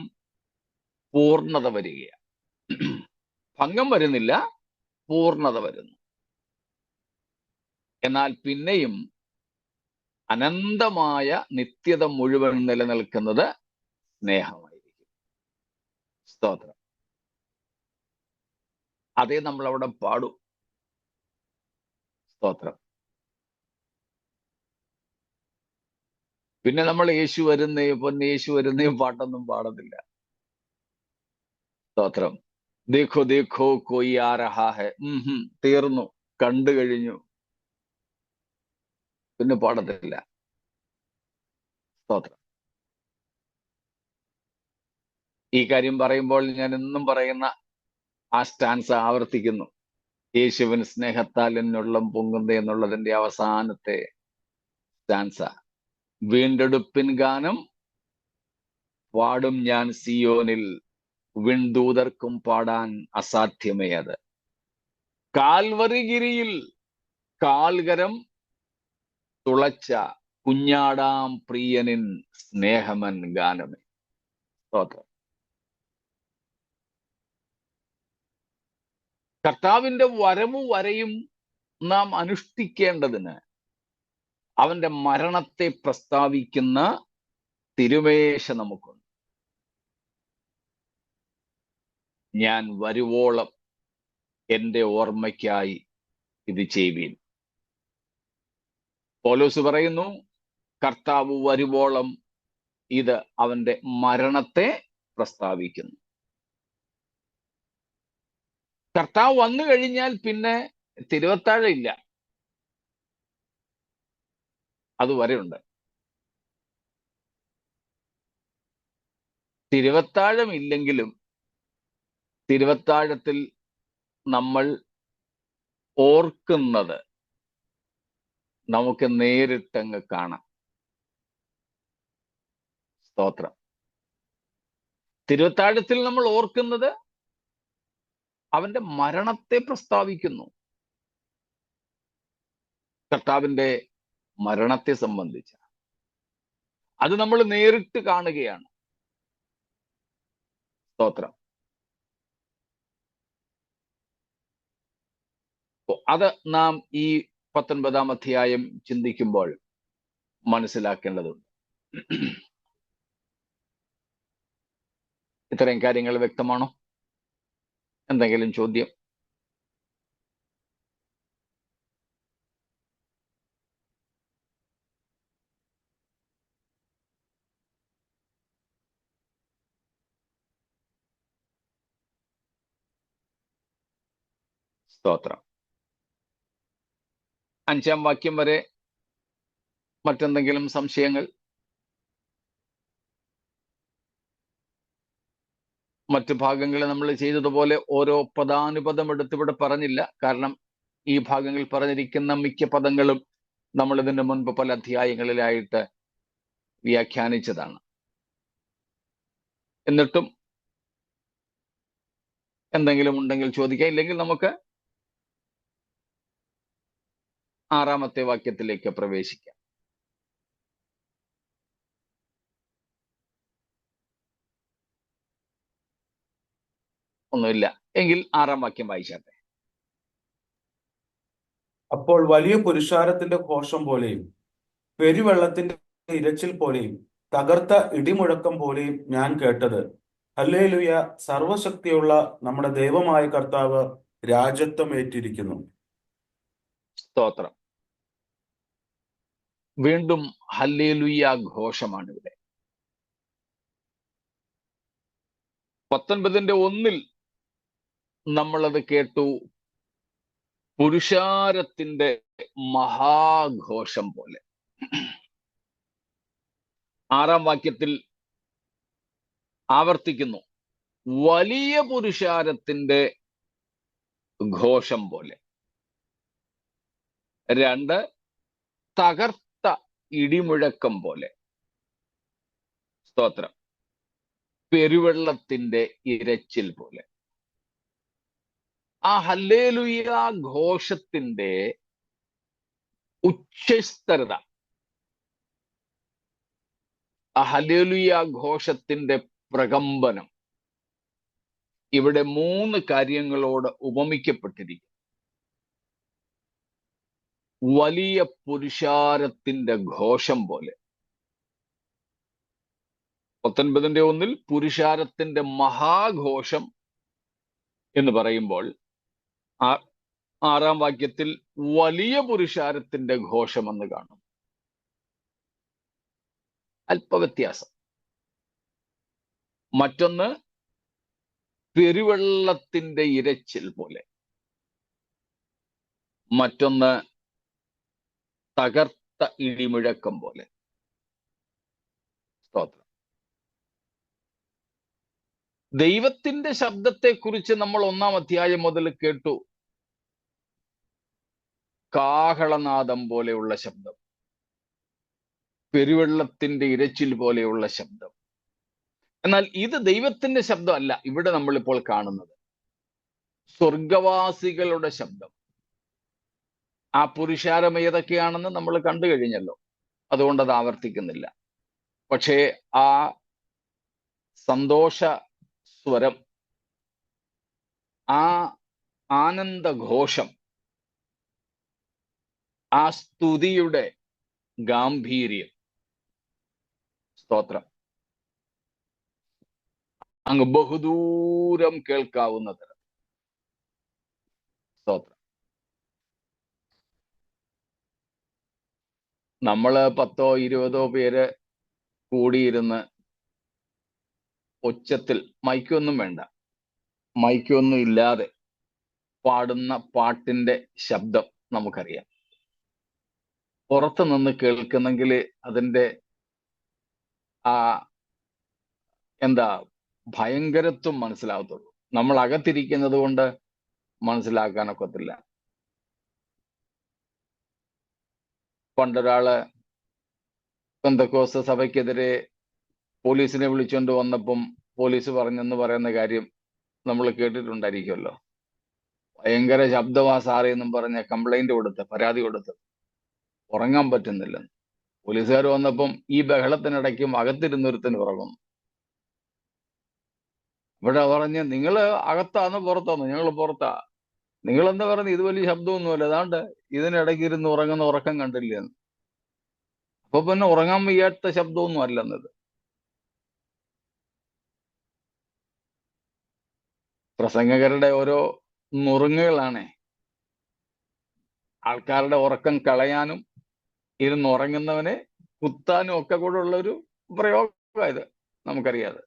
പൂർണ്ണത വരികയാണ്. ഭംഗം വരുന്നില്ല, പൂർണ്ണത വരുന്നു. എന്നാൽ പിന്നെയും അനന്തമായ നിത്യത മുഴുവൻ നിലനിൽക്കുന്നത് സ്നേഹമായിരിക്കും. സ്തോത്രം. അതേ നമ്മൾ അവിടെ പാടും. സ്തോത്രം. പിന്നെ നമ്മൾ യേശു വരുന്നേ പൊന്നെ യേശു വരുന്നേ പാട്ടൊന്നും പാടത്തില്ല. സ്തോത്രം. ദേഖോ ദേഖോ കോയി ആ രഹാ ഹെ, തീർന്നു, കണ്ടു കഴിഞ്ഞു, പിന്നെ പാടത്തില്ല. സ്തോത്രം. ഈ കാര്യം പറയുമ്പോൾ ഞാൻ എന്നും പറയുന്ന ആ സ്റ്റാൻസ് ആവർത്തിക്കുന്നു. യേശുവിൻ സ്നേഹത്താൽ എന്നുള്ളം പൊങ്ങുന്നേ എന്നുള്ളതിന്റെ അവസാനത്തെ സ്റ്റാൻസ. വീണ്ടെടുപ്പിൻ ഗാനം പാടും ഞാൻ സിയോനിൽ, വിൺദൂതർക്കും പാടാൻ അസാധ്യമേ അത്. കാൽവറിഗിരിയിൽ കാൽകരം തുളച്ച കുഞ്ഞാടാം പ്രിയനിൻ സ്നേഹമൻ ഗാനമേ. സ്തോത്രം. കർത്താവിന്റെ വരവും വരയും നാം അനുഷ്ഠിക്കേണ്ടതിന് അവന്റെ മരണത്തെ പ്രസ്താവിക്കുന്ന തിരുമേശ നമുക്കുണ്ട്. ഞാൻ വരുവോളം എന്റെ ഓർമ്മയ്ക്കായി ഇത് ചെയ്യുവീൻ. പൗലോസ് പറയുന്നു, കർത്താവ് വരുവോളം ഇത് അവന്റെ മരണത്തെ പ്രസ്താവിക്കുന്നു. കർത്താവ് വന്നു കഴിഞ്ഞാൽ പിന്നെ തിരുവത്താഴം ഇല്ല, അതുവരെ ഉണ്ട്. തിരുവത്താഴം ഇല്ലെങ്കിലും തിരുവത്താഴത്തിൽ നമ്മൾ ഓർക്കുന്നത് നമുക്ക് നേരിട്ടങ്ങ് കാണാം. സ്തോത്രം. തിരുവത്താഴത്തിൽ നമ്മൾ ഓർക്കുന്നത് അവന്റെ മരണത്തെ പ്രസ്താവിക്കുന്നു. കർത്താവിന്റെ മരണത്തെ സംബന്ധിച്ച അത് നമ്മൾ നേരിട്ട് കാണുകയാണ്. സ്തോത്രം. അത് നാം ഈ 19-ാം അധ്യായം ചിന്തിക്കുമ്പോൾ മനസ്സിലാക്കേണ്ടതുണ്ട്. ഇത്രയും കാര്യങ്ങൾ വ്യക്തമാണോ? എന്തെങ്കിലും ചോദ്യം? സ്തോത്രം. 5-ാം വാക്യം വരെ മറ്റെന്തെങ്കിലും സംശയങ്ങൾ? മറ്റു ഭാഗങ്ങളിൽ നമ്മൾ ചെയ്തതുപോലെ ഓരോ പദാനുപദം എടുത്തിവിടെ പറഞ്ഞില്ല. കാരണം ഈ ഭാഗങ്ങളിൽ പറഞ്ഞിരിക്കുന്ന മിക്ക പദങ്ങളും നമ്മൾ ഇതിന് മുൻപ് പല അധ്യായങ്ങളിലായിട്ട് വ്യാഖ്യാനിച്ചതാണ്. എന്നിട്ടും എന്തെങ്കിലും ഉണ്ടെങ്കിൽ ചോദിക്കാം. ഇല്ലെങ്കിൽ നമുക്ക് 6-ാമത്തെ വാക്യത്തിലേക്ക് പ്രവേശിക്കാം. ഒന്നുമില്ല എങ്കിൽ 6-ാം വാക്യം വായിച്ചാട്ടെ. അപ്പോൾ വലിയ പുരുഷാരത്തിന്റെ ഘോഷം പോലെയും പെരുവെള്ളത്തിന്റെ ഇരച്ചിൽ പോലെയും തകർത്ത ഇടിമുഴക്കം പോലെയും ഞാൻ കേട്ടത്, ഹല്ലേലൂയ, സർവശക്തിയുള്ള നമ്മുടെ ദൈവമായ കർത്താവ് രാജത്വമേറ്റിരിക്കുന്നു. സ്തോത്രം. വീണ്ടും ഹല്ലേലൂയ ഘോഷമാണ് ഇവിടെ. 19-1 നമ്മളത് കേട്ടു. പുരുഷാരത്തിന്റെ മഹാഘോഷം പോലെ. 6-ാം വാക്യത്തിൽ ആവർത്തിക്കുന്നു, വലിയ പുരുഷാരത്തിന്റെ ഘോഷം പോലെ. 2, തകർത്ത ഇടിമുഴക്കം പോലെ. സ്തോത്രം. പെരുവെള്ളത്തിന്റെ ഇരച്ചിൽ പോലെ. ആ ഹല്ലേലൂയ ഘോഷത്തിന്റെ ഉച്ചസ്ഥരത, ആ ഹല്ലേലൂയ ഘോഷത്തിന്റെ പ്രകമ്പനം ഇവിടെ 3 കാര്യങ്ങളോട് ഉപമിക്കപ്പെട്ടിരിക്കും. വലിയ പുരുഷാരത്തിന്റെ ഘോഷം പോലെ. 19-1 പുരുഷാരത്തിന്റെ മഹാഘോഷം എന്ന് പറയുമ്പോൾ 6-ാം വാക്യത്തിൽ വലിയ പുരുഷാരത്തിന്റെ ഘോഷം എന്ന് കാണും. അല്പവ്യത്യാസം. മറ്റൊന്ന് പെരുവെള്ളത്തിന്റെ ഇരച്ചിൽ പോലെ, മറ്റൊന്ന് തകർത്ത ഇടിമുഴക്കം പോലെ. സ്തോത്രം. ദൈവത്തിന്റെ ശബ്ദത്തെക്കുറിച്ച് നമ്മൾ 1-ാം അധ്യായം മുതൽ കേട്ടു. കാഹളനാദം പോലെയുള്ള ശബ്ദം, പെരുവെള്ളത്തിന്റെ ഇരച്ചിൽ പോലെയുള്ള ശബ്ദം, എന്നാൽ ഇത് ദൈവത്തിന്റെ ശബ്ദമല്ല ഇവിടെ നമ്മളിപ്പോൾ കാണുന്നത്, സ്വർഗവാസികളുടെ ശബ്ദം. ആ പുരുഷാരം ഏതൊക്കെയാണെന്ന് നമ്മൾ കണ്ടു കഴിഞ്ഞല്ലോ, അതുകൊണ്ട് അത് ആവർത്തിക്കുന്നില്ല. പക്ഷേ ആ സന്തോഷ സ്വരം, ആ ആനന്ദഘോഷം, ആ സ്തുതിയുടെ ഗാംഭീര്യം, സ്തോത്രം, അങ്ങ് ബഹുദൂരം കേൾക്കാവുന്ന തരം. സ്തോത്രം. നമ്മള് 10 20 പേര് കൂടിയിരുന്ന് ഉച്ചത്തിൽ, മൈക്കൊന്നും വേണ്ട, മൈക്കൊന്നും ഇല്ലാതെ പാടുന്ന പാട്ടിന്റെ ശബ്ദം നമുക്കറിയാം. പുറത്ത് നിന്ന് കേൾക്കുന്നെങ്കിൽ അതിന്റെ ആ എന്താ ഭയങ്കരത്വം മനസ്സിലാകത്തുള്ളൂ. നമ്മൾ അകത്തിരിക്കുന്നത് കൊണ്ട് മനസ്സിലാക്കാനൊക്കത്തില്ല. പണ്ടൊരാള് പെന്തക്കോസ്ത് സഭയ്ക്കെതിരെ പോലീസിനെ വിളിച്ചുകൊണ്ട് വന്നപ്പം പോലീസ് പറഞ്ഞെന്ന് പറയുന്ന കാര്യം നമ്മൾ കേട്ടിട്ടുണ്ടായിരിക്കുമല്ലോ. ഭയങ്കര ശബ്ദമാ സാറേ എന്നും പറഞ്ഞ കംപ്ലൈന്റ് കൊടുത്ത്, പരാതി കൊടുത്ത്, ഉറങ്ങാൻ പറ്റുന്നില്ലെന്ന്. പോലീസുകാർ വന്നപ്പം ഈ ബഹളത്തിനിടയ്ക്കും അകത്തിരുന്നൊരുത്തിന് ഉറങ്ങുന്നു. ഇവിടെ പറഞ്ഞ്, നിങ്ങൾ അകത്താന്ന് പുറത്താന്ന്? ഞങ്ങൾ പുറത്താ. നിങ്ങൾ എന്താ പറഞ്ഞു? ഇത് വലിയ ശബ്ദമൊന്നുമല്ല, അതാണ്ട് ഇതിനിടയ്ക്ക് ഇരുന്ന് ഉറങ്ങുന്ന ഉറക്കം കണ്ടില്ലെന്ന്. അപ്പൊ പിന്നെ ഉറങ്ങാൻ വയ്യാത്ത ശബ്ദമൊന്നും അല്ലെന്നത്. പ്രസംഗകരുടെ ഓരോ നുറുങ്ങുകളാണേ ആൾക്കാരുടെ ഉറക്കം കളയാനും ഇരുന്ന് ഉറങ്ങുന്നവനെ കുത്താനും ഒക്കെ കൂടെ ഉള്ള ഒരു പ്രയോഗമായത് നമുക്കറിയാതെ.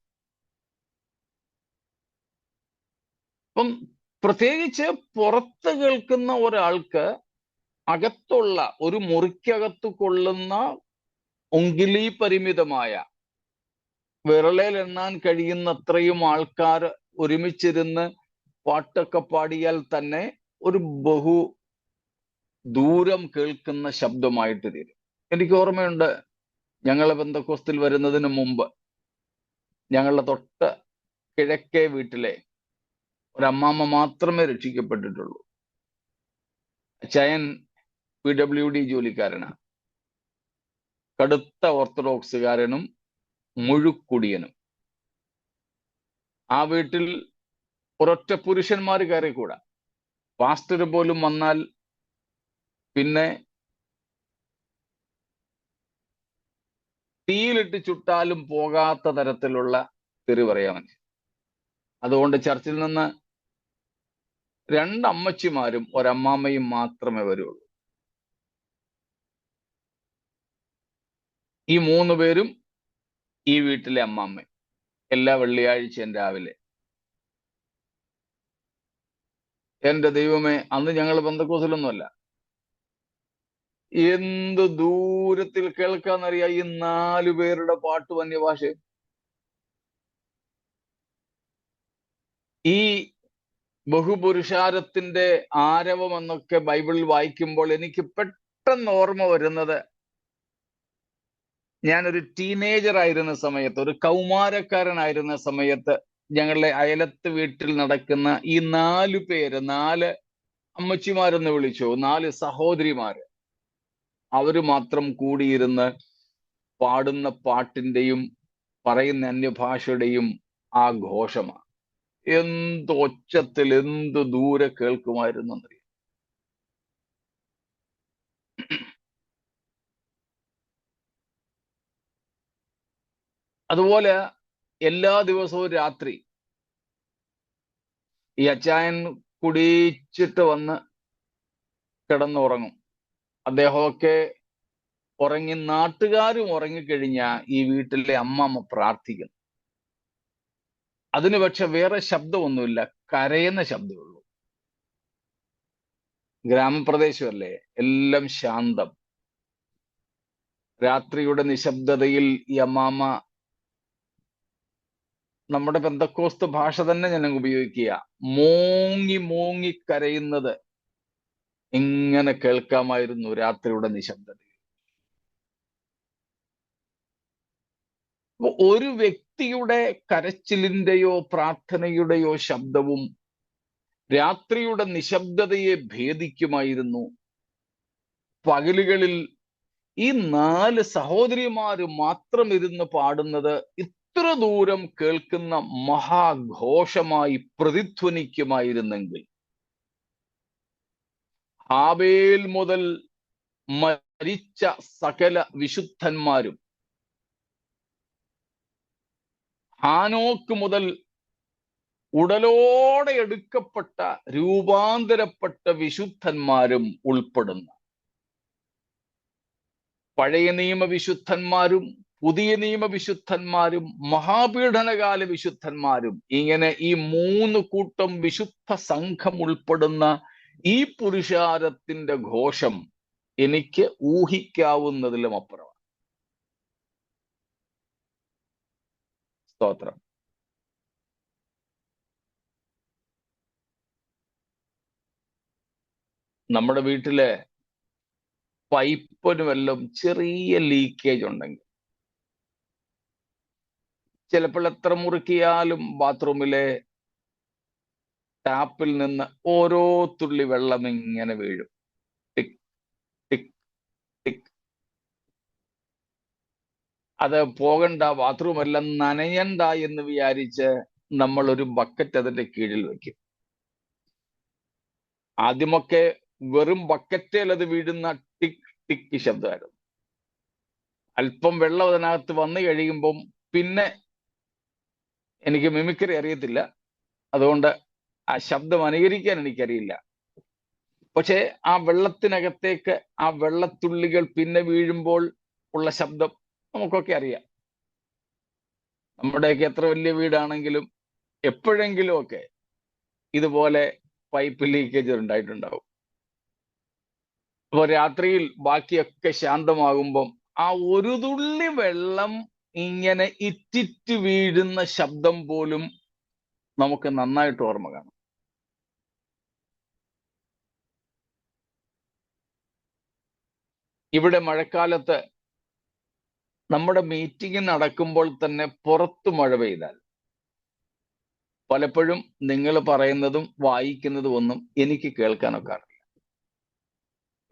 അപ്പം പ്രത്യേകിച്ച് പുറത്ത് കേൾക്കുന്ന ഒരാൾക്ക് അകത്തുള്ള ഒരു മുറിക്കകത്ത് കൊള്ളുന്ന ഒങ്കിലി പരിമിതമായ വിരളയിൽ എണ്ണാൻ കഴിയുന്നത്രയും ആൾക്കാർ ഒരുമിച്ചിരുന്ന് പാട്ടൊക്കെ പാടിയാൽ തന്നെ ഒരു ബഹു ദൂരം കേൾക്കുന്ന ശബ്ദമായിട്ട് തീരും. എനിക്ക് ഓർമ്മയുണ്ട്, ഞങ്ങൾ പെന്തക്കോസ്തിൽ വരുന്നതിന് മുമ്പ് ഞങ്ങളുടെ തൊട്ട് കിഴക്കേ വീട്ടിലെ ഒരമ്മാമ്മ മാത്രമേ രക്ഷിക്കപ്പെട്ടിട്ടുള്ളൂ. അച്ചായൻ PWD ജോലിക്കാരനാണ്, കടുത്ത ഓർത്തഡോക്സുകാരനും മുഴുക്കുടിയനും. ആ വീട്ടിൽ ഒരൊറ്റ പുരുഷന്മാർ കയറിക്കൂടാ. പാസ്റ്റർ പോലും വന്നാൽ പിന്നെ തീയിലിട്ട് ചുട്ടാലും പോകാത്ത തരത്തിലുള്ള തെറി പറയാൻ. അതുകൊണ്ട് ചർച്ചിൽ നിന്ന് 2 അമ്മച്ചിമാരും ഒരമ്മാമ്മയും മാത്രമേ വരുള്ളൂ. ഈ 3 പേരും ഈ വീട്ടിലെ അമ്മാമ്മ. എല്ലാ വെള്ളിയാഴ്ചയും രാവിലെ. എന്റെ ദൈവമേ, അന്ന് ഞങ്ങൾ പെന്തക്കോസ്തിലൊന്നുമല്ല. എന്ത് ദൂരത്തിൽ കേൾക്കാന്നറിയാം ഈ 4 പേരുടെ പാട്ട് അന്യഭാഷ. ഈ ബഹുപുരുഷാരത്തിന്റെ ആരവം എന്നൊക്കെ ബൈബിളിൽ വായിക്കുമ്പോൾ എനിക്ക് പെട്ടെന്ന് ഓർമ്മ വരുന്നത്, ഞാനൊരു ടീനേജർ ആയിരുന്ന സമയത്ത്, ഒരു കൗമാരക്കാരനായിരുന്ന സമയത്ത് ഞങ്ങളുടെ അയലത്ത് വീട്ടിൽ നടക്കുന്ന ഈ 4 പേര്, 4 അമ്മച്ചിമാരെന്ന് വിളിച്ചു, 4 സഹോദരിമാര്, അവര് മാത്രം കൂടിയിരുന്ന് പാടുന്ന പാട്ടിന്റെയും പറയുന്ന അന്യഭാഷയുടെയും ആ ഘോഷമാണ്. എന്ത് ഒച്ചത്തിൽ, എന്ത് ദൂരെ കേൾക്കുമായിരുന്നു എന്നറിയാം. അതുപോലെ എല്ലാ ദിവസവും രാത്രി ഈ അച്ചായൻ കുടിച്ചിട്ട് വന്ന് കിടന്നുറങ്ങും. അദ്ദേഹമൊക്കെ ഉറങ്ങി, നാട്ടുകാരും ഉറങ്ങിക്കഴിഞ്ഞ ഈ വീട്ടിലെ അമ്മമ്മ പ്രാർത്ഥിക്കുന്നു. അതിന് പക്ഷെ വേറെ ശബ്ദമൊന്നുമില്ല, കരയുന്ന ശബ്ദമേ ഉള്ളൂ. ഗ്രാമപ്രദേശമല്ലേ, എല്ലാം ശാന്തം. രാത്രിയുടെ നിശബ്ദതയിൽ ഈ അമ്മാമ്മ, നമ്മുടെ പെന്തക്കോസ്ത് ഭാഷ തന്നെ ഞാൻ ഉപയോഗിക്കുക, മോങ്ങി മോങ്ങി കരയുന്നത് ഇങ്ങനെ കേൾക്കാമായിരുന്നു രാത്രിയുടെ നിശബ്ദത. ഒരു വ്യക്തിയുടെ കരച്ചിലിന്റെയോ പ്രാർത്ഥനയുടെയോ ശബ്ദവും രാത്രിയുടെ നിശബ്ദതയെ ഭേദിക്കുമായിരുന്നു. പകലുകളിൽ ഈ 4 സഹോദരിമാര് മാത്രം ഇരുന്ന് പാടുന്നത് ഇത്ര ദൂരം കേൾക്കുന്ന മഹാഘോഷമായി പ്രതിധ്വനിക്കുമായിരുന്നെങ്കിൽ, ഹാബേൽ മുതൽ മരിച്ച സകല വിശുദ്ധന്മാരും, ഹാനോക്ക് മുതൽ ഉടലോടെ എടുക്കപ്പെട്ട രൂപാന്തരപ്പെട്ട വിശുദ്ധന്മാരും ഉൾപ്പെടുന്ന പഴയ നിയമ വിശുദ്ധന്മാരും പുതിയ നിയമ വിശുദ്ധന്മാരും മഹാപീഡനകാല വിശുദ്ധന്മാരും, ഇങ്ങനെ ഈ 3 കൂട്ടം വിശുദ്ധ സംഘം ഉൾപ്പെടുന്ന ഈ പുരുഷാരത്തിന്റെ ഘോഷം എനിക്ക് ഊഹിക്കാവുന്നതിലും അപ്പുറമാണ്. സ്തോത്രം. നമ്മുടെ വീട്ടിലെ പൈപ്പിന് വല്ലതും ചെറിയ ലീക്കേജ് ഉണ്ടെങ്കിൽ, ചിലപ്പോൾ എത്ര മുറുക്കിയാലും ബാത്റൂമിലെ ടാപ്പിൽ നിന്ന് ഓരോ തുള്ളി വെള്ളം ഇങ്ങനെ വീഴും. ടിക് ടിക് ടിക്. അത് പോകണ്ട, ബാത്റൂം എല്ലാം നനയണ്ട എന്ന് വിചാരിച്ച് നമ്മൾ ഒരു ബക്കറ്റ് അതിന്റെ കീഴിൽ വെക്കും. ആദ്യമൊക്കെ വെറും ബക്കറ്റിൽ അത് വീഴുന്ന ടിക് ടിക് ശബ്ദമായിരുന്നു. അല്പം വെള്ളം അതിനകത്ത് വന്നു കഴിയുമ്പം പിന്നെ എനിക്ക് മിമിക്രി അറിയത്തില്ല, അതുകൊണ്ട് ആ ശബ്ദം അനുകരിക്കാൻ എനിക്കറിയില്ല. പക്ഷെ ആ വെള്ളത്തിനകത്തേക്ക് ആ വെള്ളത്തുള്ളികൾ പിന്നെ വീഴുമ്പോൾ ഉള്ള ശബ്ദം നമുക്കൊക്കെ അറിയാം. നമ്മുടെയൊക്കെ എത്ര വലിയ വീടാണെങ്കിലും എപ്പോഴെങ്കിലും ഒക്കെ ഇതുപോലെ പൈപ്പ് ലീക്കേജ് ഉണ്ടായിട്ടുണ്ടാവും. അപ്പോൾ രാത്രിയിൽ ബാക്കിയൊക്കെ ശാന്തമാകുമ്പം ആ ഒരു തുള്ളി വെള്ളം ഇങ്ങനെ ഇറ്റിറ്റ് വീഴുന്ന ശബ്ദം പോലും നമുക്ക് നന്നായിട്ട് ഓർമ്മ കാണും. ഇവിടെ മഴക്കാലത്ത് നമ്മുടെ മീറ്റിംഗ് നടക്കുമ്പോൾ തന്നെ പുറത്ത് മഴ പെയ്താൽ പലപ്പോഴും നിങ്ങൾ പറയുന്നതും വായിക്കുന്നതും ഒന്നും എനിക്ക് കേൾക്കാനൊക്കെ അറിയില്ല.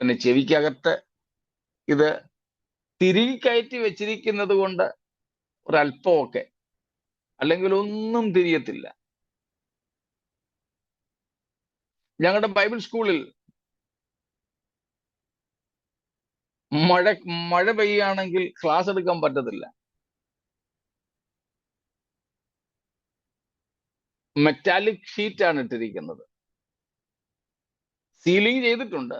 പിന്നെ ചെവിക്കകത്ത് ഇത് തിരികെ കയറ്റി വെച്ചിരിക്കുന്നത് കൊണ്ട് ഒരല്പമൊക്കെ, അല്ലെങ്കിൽ ഒന്നും തിരിയത്തില്ല. ഞങ്ങളുടെ ബൈബിൾ സ്കൂളിൽ മഴ പെയ്യുകയാണെങ്കിൽ ക്ലാസ് എടുക്കാൻ പറ്റത്തില്ല. മെറ്റാലിക് ഷീറ്റാണ് ഇട്ടിരിക്കുന്നത്. സീലിംഗ് ചെയ്തിട്ടുണ്ട്.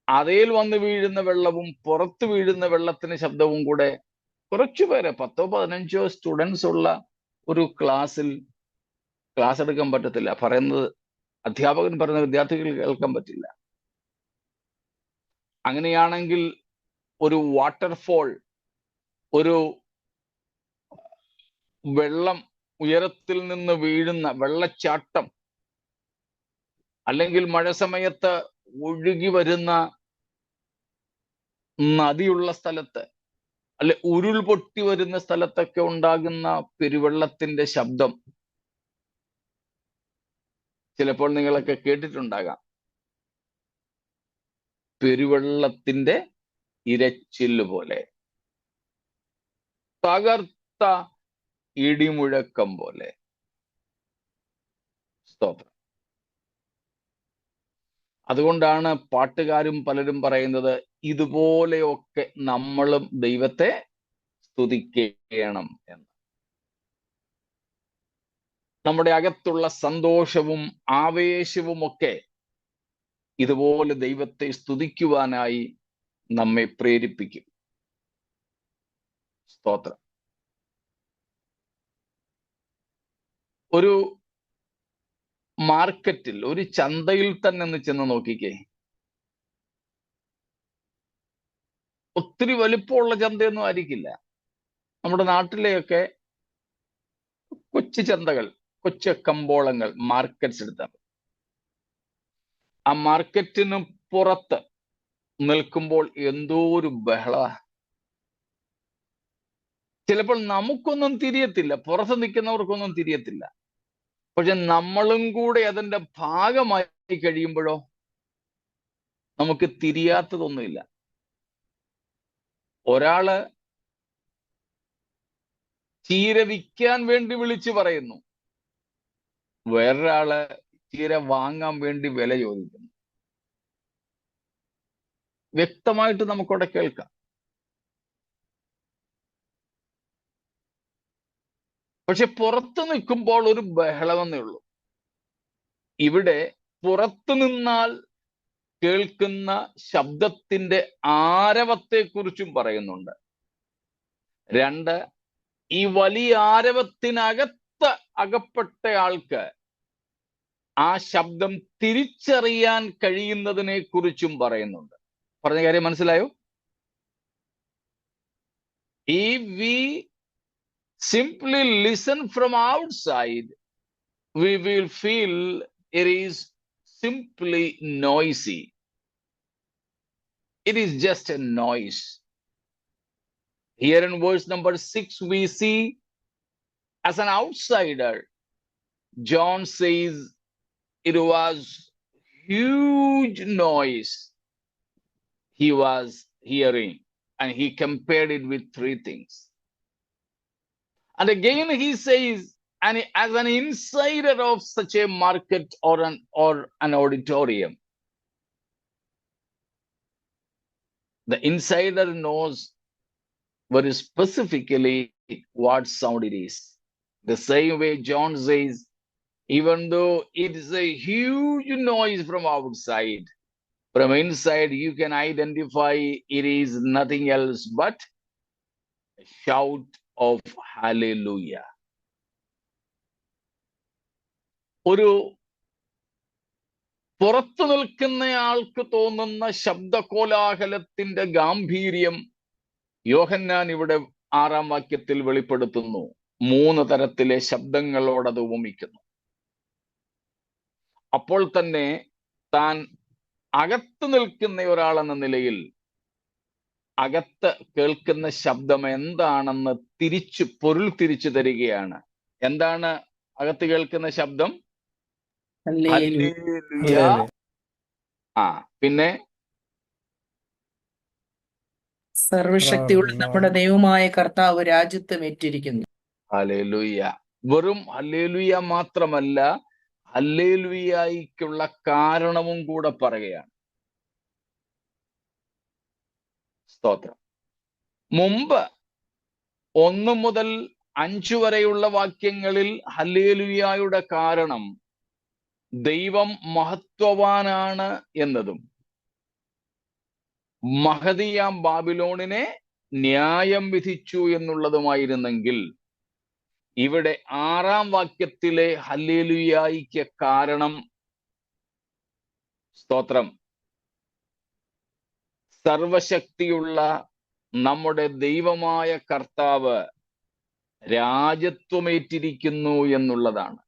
അതേൽ വന്ന് വീഴുന്ന വെള്ളവും പുറത്ത് വീഴുന്ന വെള്ളത്തിന് ശബ്ദവും കൂടെ കുറച്ചുപേരെ 10-15 സ്റ്റുഡൻസ് ഉള്ള ഒരു ക്ലാസ്സിൽ ക്ലാസ് എടുക്കാൻ പറ്റത്തില്ല. പറയുന്നത് അധ്യാപകൻ പറയുന്ന വിദ്യാർത്ഥികൾ കേൾക്കാൻ പറ്റില്ല. അങ്ങനെയാണെങ്കിൽ ഒരു വാട്ടർഫോൾ, ഒരു വെള്ളം ഉയരത്തിൽ നിന്ന് വീഴുന്ന വെള്ളച്ചാട്ടം, അല്ലെങ്കിൽ മഴ സമയത്ത് ഒഴുകി വരുന്ന നദിയുള്ള സ്ഥലത്ത്, അല്ലെ ഉരുൾപൊട്ടി വരുന്ന സ്ഥലത്തൊക്കെ ഉണ്ടാകുന്ന പെരുവെള്ളത്തിന്റെ ശബ്ദം ചിലപ്പോൾ നിങ്ങളൊക്കെ കേട്ടിട്ടുണ്ടാകാം. പെരുവെള്ളത്തിന്റെ ഇരച്ചില് പോലെ, തകർത്ത ഇടിമുഴക്കം പോലെ. സ്തോത്രം. അതുകൊണ്ടാണ് പാട്ടുകാരും പലരും പറയുന്നത്, ഇതുപോലെയൊക്കെ നമ്മളും ദൈവത്തെ സ്തുതിക്കണം എന്ന്. നമ്മുടെ അകത്തുള്ള സന്തോഷവും ആവേശവും ഒക്കെ ഇതുപോലെ ദൈവത്തെ സ്തുതിക്കുവാനായി നമ്മെ പ്രേരിപ്പിക്കും. സ്തോത്രം. ഒരു മാർക്കറ്റിൽ, ഒരു ചന്തയിൽ തന്നെ ഒന്ന് ചെന്ന് നോക്കിക്കേ. ഒത്തിരി വലിപ്പമുള്ള ചന്തയൊന്നും ആയിരിക്കില്ല. നമ്മുടെ നാട്ടിലെയൊക്കെ കൊച്ചു ചന്തകൾ, കൊച്ചു കമ്പോളങ്ങൾ, മാർക്കറ്റ്സ് എടുത്താൽ ആ മാർക്കറ്റിന് പുറത്ത് നിൽക്കുമ്പോൾ എന്തോ ഒരു ബഹള. ചിലപ്പോൾ നമുക്കൊന്നും തിരിയത്തില്ല, പുറത്ത് നിൽക്കുന്നവർക്കൊന്നും തിരിയത്തില്ല. പക്ഷെ നമ്മളും കൂടെ അതിന്റെ ഭാഗമായി കഴിയുമ്പോഴോ നമുക്ക് തിരിയാത്തതൊന്നുമില്ല. ഒരാള് ചീര വിൽക്കാൻ വേണ്ടി വിളിച്ചു പറയുന്നു, വേറൊരാള് ചീര വാങ്ങാൻ വേണ്ടി വില ചോദിക്കുന്നു. വ്യക്തമായിട്ട് നമുക്കവിടെ കേൾക്കാം. പക്ഷെ പുറത്ത് നിൽക്കുമ്പോൾ ഒരു ബഹളമെന്നേ ഉള്ളൂ. ഇവിടെ പുറത്തു നിന്നാൽ കേൾക്കുന്ന ശബ്ദത്തിന്റെ ആരവത്തെക്കുറിച്ചും പറയുന്നുണ്ട്. 2, ഈ വലിയ ആരവത്തിനകത്ത് അകപ്പെട്ട ആൾക്ക് ആ ശബ്ദം തിരിച്ചറിയാൻ കഴിയുന്നതിനെ കുറിച്ചും പറയുന്നുണ്ട്. പറഞ്ഞ കാര്യം മനസ്സിലായോ? If we simply listen from outside, we will feel it is simply noisy. It is just a noise. Here in verse number 6, we see, as an outsider, John says it was huge noise he was hearing, and he compared it with 3 things. And again he says, and as an insider of such a market or an auditorium, the insider knows very specifically what sound it is. The same way John says, even though it is a huge noise from outside, from inside you can identify it is nothing else but a shout of hallelujah. ഒരു പുറത്തു നിൽക്കുന്നയാൾക്ക് തോന്നുന്ന ശബ്ദകോലാഹലത്തിന്റെ ഗാംഭീര്യം യോഹന്നാൻ ഇവിടെ 6-ാം വാക്യത്തിൽ വെളിപ്പെടുത്തുന്നു. 3 തരത്തിലെ ശബ്ദങ്ങളോട് അത് ഉപമിക്കുന്നു. അപ്പോൾ തന്നെ താൻ അകത്ത് നിൽക്കുന്ന ഒരാളെന്ന നിലയിൽ അകത്ത് കേൾക്കുന്ന ശബ്ദം എന്താണെന്ന് പൊരുൾ തിരിച്ചു തരികയാണ്. എന്താണ് അകത്ത് കേൾക്കുന്ന ശബ്ദം? ഹല്ലേലൂയ. ഹല്ലേലൂയ. പിന്നെ സർവശക്തിയുള്ള നമ്മുടെ ദൈവമായ കർത്താവ് രാജ്യത്വം ഏറ്റിരിക്കുന്നു. ഹല്ലേലൂയ. വെറും ഹല്ലേലൂയ മാത്രമല്ല, ഹല്ലേലൂയയ്ക്കുള്ള കാരണവും കൂടെ പറയുകയാണ്. സ്തോത്രം. മുമ്പ് 1 മുതൽ 5 വരെയുള്ള വാക്യങ്ങളിൽ ഹല്ലേലൂയയുടെ കാരണം ദൈവം മഹത്വവാനാണ് എന്നതും മഹതിയാം ബാബിലോണിനെ ന്യായം വിധിച്ചു എന്നുള്ളതുമായിരുന്നെങ്കിൽ, ഇവിടെ 6-ാം വാക്യത്തിലെ ഹല്ലേലൂയയ്ക്ക് കാരണം, സ്തോത്രം, സർവശക്തിയുള്ള നമ്മുടെ ദൈവമായ കർത്താവ് രാജ്യത്വമേറ്റിരിക്കുന്നു എന്നുള്ളതാണ്.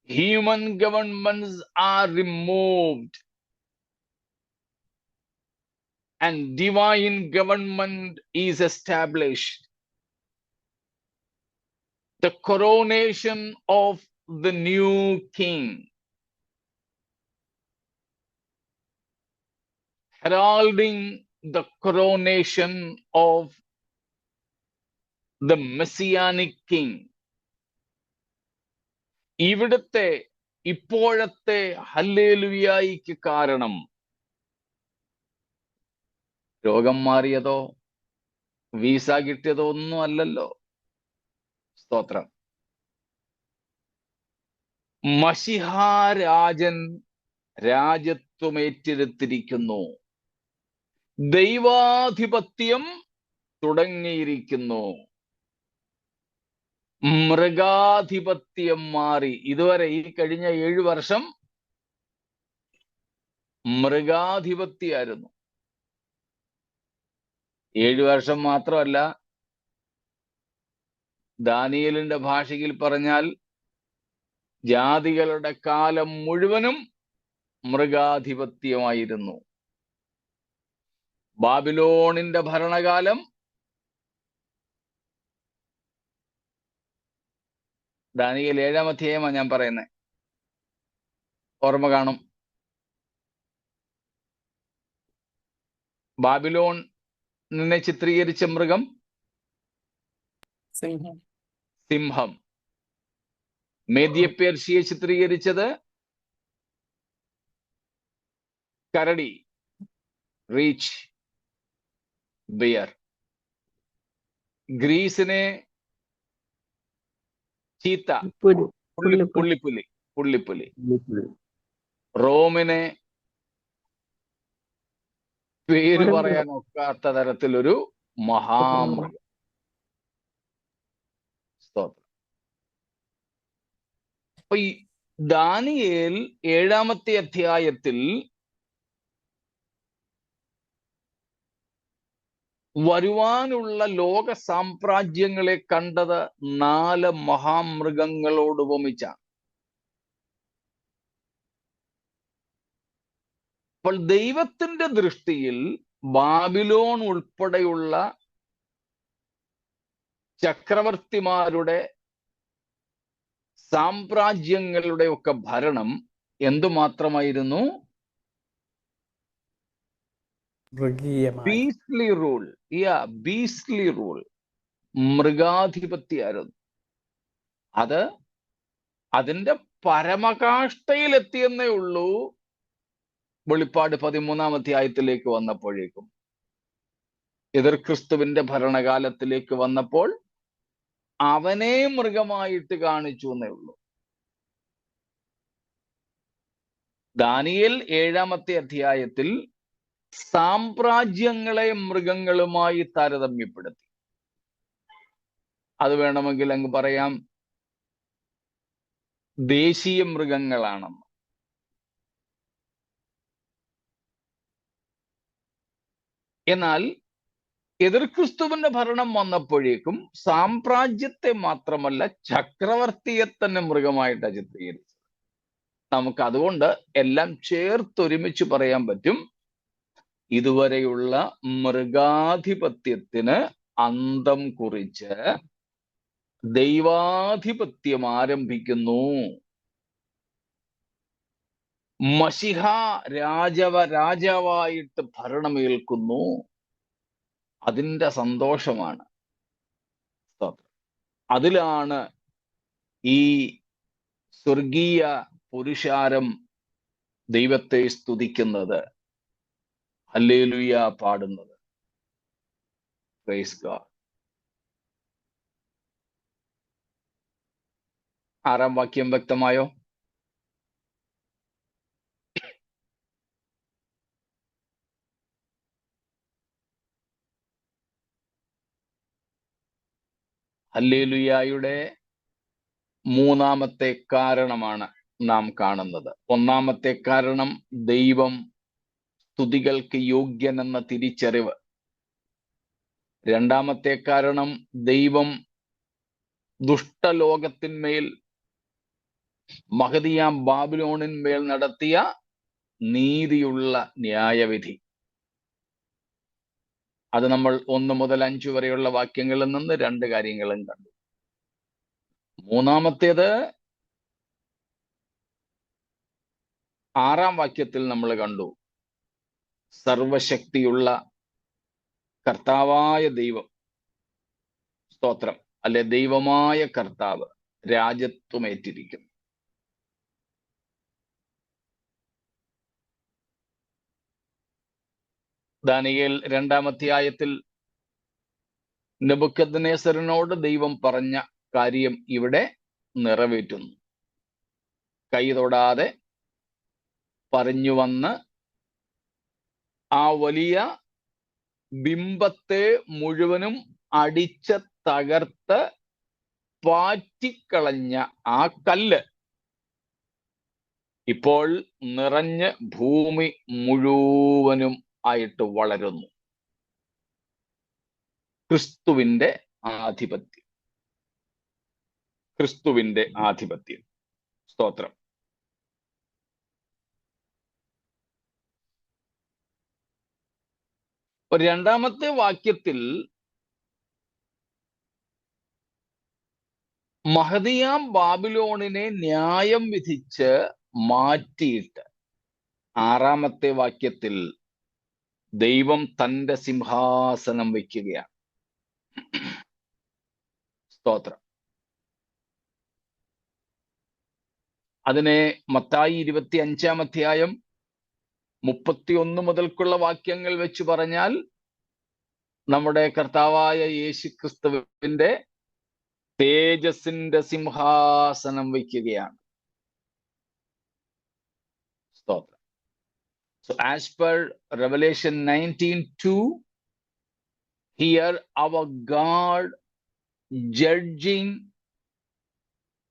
Human governments are removed and divine government is established. The coronation of the new king, heralding the coronation of the messianic king. ഇവിടുത്തെ ഇപ്പോഴത്തെ ഹല്ലേലൂയയ്ക്ക് കാരണം രോഗം മാറിയതോ വീസ കിട്ടിയതോ ഒന്നും അല്ലല്ലോ. സ്തോത്രം. മശിഹാരാജൻ രാജ്യത്വമേറ്റെടുത്തിരിക്കുന്നു. ദൈവാധിപത്യം തുടങ്ങിയിരിക്കുന്നു. മൃഗാധിപത്യം മാറി. ഇതുവരെ ഈ കഴിഞ്ഞ 7 വർഷം മൃഗാധിപത്യമായിരുന്നു. 7 വർഷം മാത്രമല്ല, ദാനിയേലിന്റെ ഭാഷയിൽ പറഞ്ഞാൽ ജാതികളുടെ കാലം മുഴുവനും മൃഗാധിപത്യമായിരുന്നു. ബാബിലോണിന്റെ ഭരണകാലം ദാനിയേൽ 7-ാം അധ്യായമാണ് ഞാൻ പറയുന്നത്, ഓർമ്മ കാണും. ബാബിലോൺ നിന്നെ ചിത്രീകരിച്ച മൃഗം സിംഹം. സിംഹം. മേദ്യ പേർഷ്യയെ ചിത്രീകരിച്ചത് കരടി, റീച്ച്, ബിയർ. ഗ്രീസിനെ ചീത്ത, പുള്ളിപ്പുലി. റോമിനെ പേര് പറയാൻ ഒക്കാത്ത തരത്തിലൊരു മഹാമൃഗം. സ്തോത്രം. അപ്പൊ ഈ ദാനിയേൽ 7-ാമത്തെ അധ്യായത്തിൽ വരുവാനുള്ള ലോക സാമ്രാജ്യങ്ങളെ കണ്ടത് 4 മഹാമൃഗങ്ങളോട് ഉപമിച്ചാണ്. അപ്പോൾ ദൈവത്തിന്റെ ദൃഷ്ടിയിൽ ബാബിലോൺ ഉൾപ്പെടെയുള്ള ചക്രവർത്തിമാരുടെ സാമ്രാജ്യങ്ങളുടെ ഒക്കെ ഭരണം എന്തുമാത്രമായിരുന്നു? Beastly rule. ബീസ്ലി റൂൾ, മൃഗാധിപത്യായിരുന്നു. അത് അതിന്റെ പരമകാഷ്ഠയിലെത്തിയെന്നേ ഉള്ളൂ വെളിപ്പാട് 13-ാം അധ്യായത്തിലേക്ക് വന്നപ്പോഴേക്കും. എതിർ ക്രിസ്തുവിന്റെ ഭരണകാലത്തിലേക്ക് വന്നപ്പോൾ അവനെ മൃഗമായിട്ട് കാണിച്ചു എന്നേ ഉള്ളൂ. ദാനിയേൽ 7-ാമത്തെ അധ്യായത്തിൽ സാമ്രാജ്യങ്ങളെ മൃഗങ്ങളുമായി താരതമ്യപ്പെടുത്തി. അത് വേണമെങ്കിൽ അങ്ങ് പറയാം ദേശീയ മൃഗങ്ങളാണെന്ന്. എന്നാൽ എതിർ ക്രിസ്തുവിന്റെ ഭരണം വന്നപ്പോഴേക്കും സാമ്രാജ്യത്തെ മാത്രമല്ല ചക്രവർത്തിയെ തന്നെ മൃഗമായിട്ടാണ് ചിത്രീകരിച്ചത്. നമുക്ക് അതുകൊണ്ട് എല്ലാം ചേർത്തൊരുമിച്ച് പറയാൻ പറ്റും, ഇതുവരെയുള്ള മൃഗാധിപത്യത്തിന് അന്തം കുറിച്ച് ദൈവാധിപത്യം ആരംഭിക്കുന്നു. മശിഹ രാജാവായിട്ട് ഭരണമേൽക്കുന്നു. അതിൻ്റെ സന്തോഷമാണ്. അതിലാണ് ഈ സ്വർഗീയ പുരുഷാരം ദൈവത്തെ സ്തുതിക്കുന്നത്, ഹല്ലേലൂയ പാടുന്നത്. Praise God. 6-ാം വാക്യം വ്യക്തമായോ? ഹല്ലേലൂയായുടെ 3-ാമത്തെ കാരണമാണ് നാം കാണുന്നത്. 1-ാമത്തെ കാരണം ദൈവം സ്തുതികൾക്ക് യോഗ്യനെന്ന തിരിച്ചറിവ്. 2-ാമത്തെ കാരണം ദൈവം ദുഷ്ടലോകത്തിന്മേൽ, മഹതിയാം ബാബിലോണിന്മേൽ നടത്തിയ നീതിയുള്ള ന്യായവിധി. അത് നമ്മൾ 1 മുതൽ 5 വരെയുള്ള വാക്യങ്ങളിൽ നിന്ന് 2 കാര്യങ്ങളും കണ്ടു. 3-ാമത്തേത് 6-ാം വാക്യത്തിൽ നമ്മൾ കണ്ടു. സർവശക്തിയുള്ള കർത്താവായ ദൈവം, സ്തോത്രം, അല്ലെ ദൈവമായ കർത്താവ് രാജത്വമേറ്റിരിക്കുന്നു. ദാനിയേൽ 2-ാം അധ്യായത്തിൽ നെബൂഖദ്നേസറിനോട് ദൈവം പറഞ്ഞ കാര്യം ഇവിടെ നിറവേറ്റുന്നു. കൈ തൊടാതെ പറഞ്ഞു വന്ന് ആ വലിയ ബിംബത്തെ മുഴുവനും അടിച്ച് തകർത്ത് പാറ്റിക്കളഞ്ഞ ആ കല്ല് ഇപ്പോൾ നിറഞ്ഞ് ഭൂമി മുഴുവനും ആയിട്ട് വളരുന്നു. ക്രിസ്തുവിന്റെ ആധിപത്യം, ക്രിസ്തുവിന്റെ ആധിപത്യം. സ്തോത്രം. ഒരു 2-ാമത്തെ വാക്യത്തിൽ മഹദിയാം ബാബിലോണിനെ ന്യായം വിധിച്ച് മാറ്റിയിട്ട് 6-ാമത്തെ വാക്യത്തിൽ ദൈവം തന്റെ സിംഹാസനം വയ്ക്കുകയാണ്. സ്തോത്രം. അതിനെ മത്തായി 25-ാം അധ്യായം 31 മുതൽക്കുള്ള വാക്യങ്ങൾ വെച്ച് പറഞ്ഞാൽ നമ്മുടെ കർത്താവായ യേശുക്രിസ്തുവിന്റെ തേജസ്സിന്റെ സിംഹാസനം വയ്ക്കുകയാണ്. സ്തോത്രം. So as per Revelation 19:2, here our God judging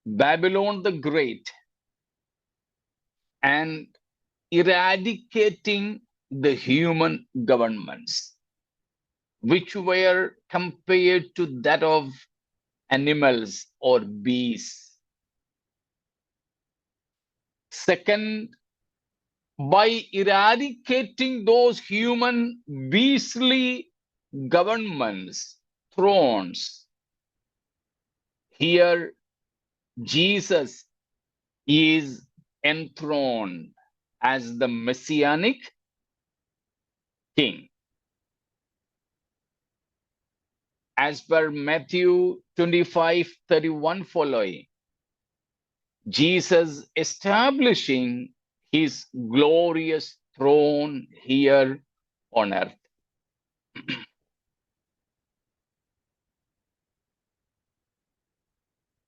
Babylon the Great and eradicating the human governments, which were compared to that of animals or beasts. Second, by eradicating those human beastly governments, thrones, here Jesus is enthroned as the messianic king. As per Matthew 25:31 following, Jesus establishing his glorious throne here on earth.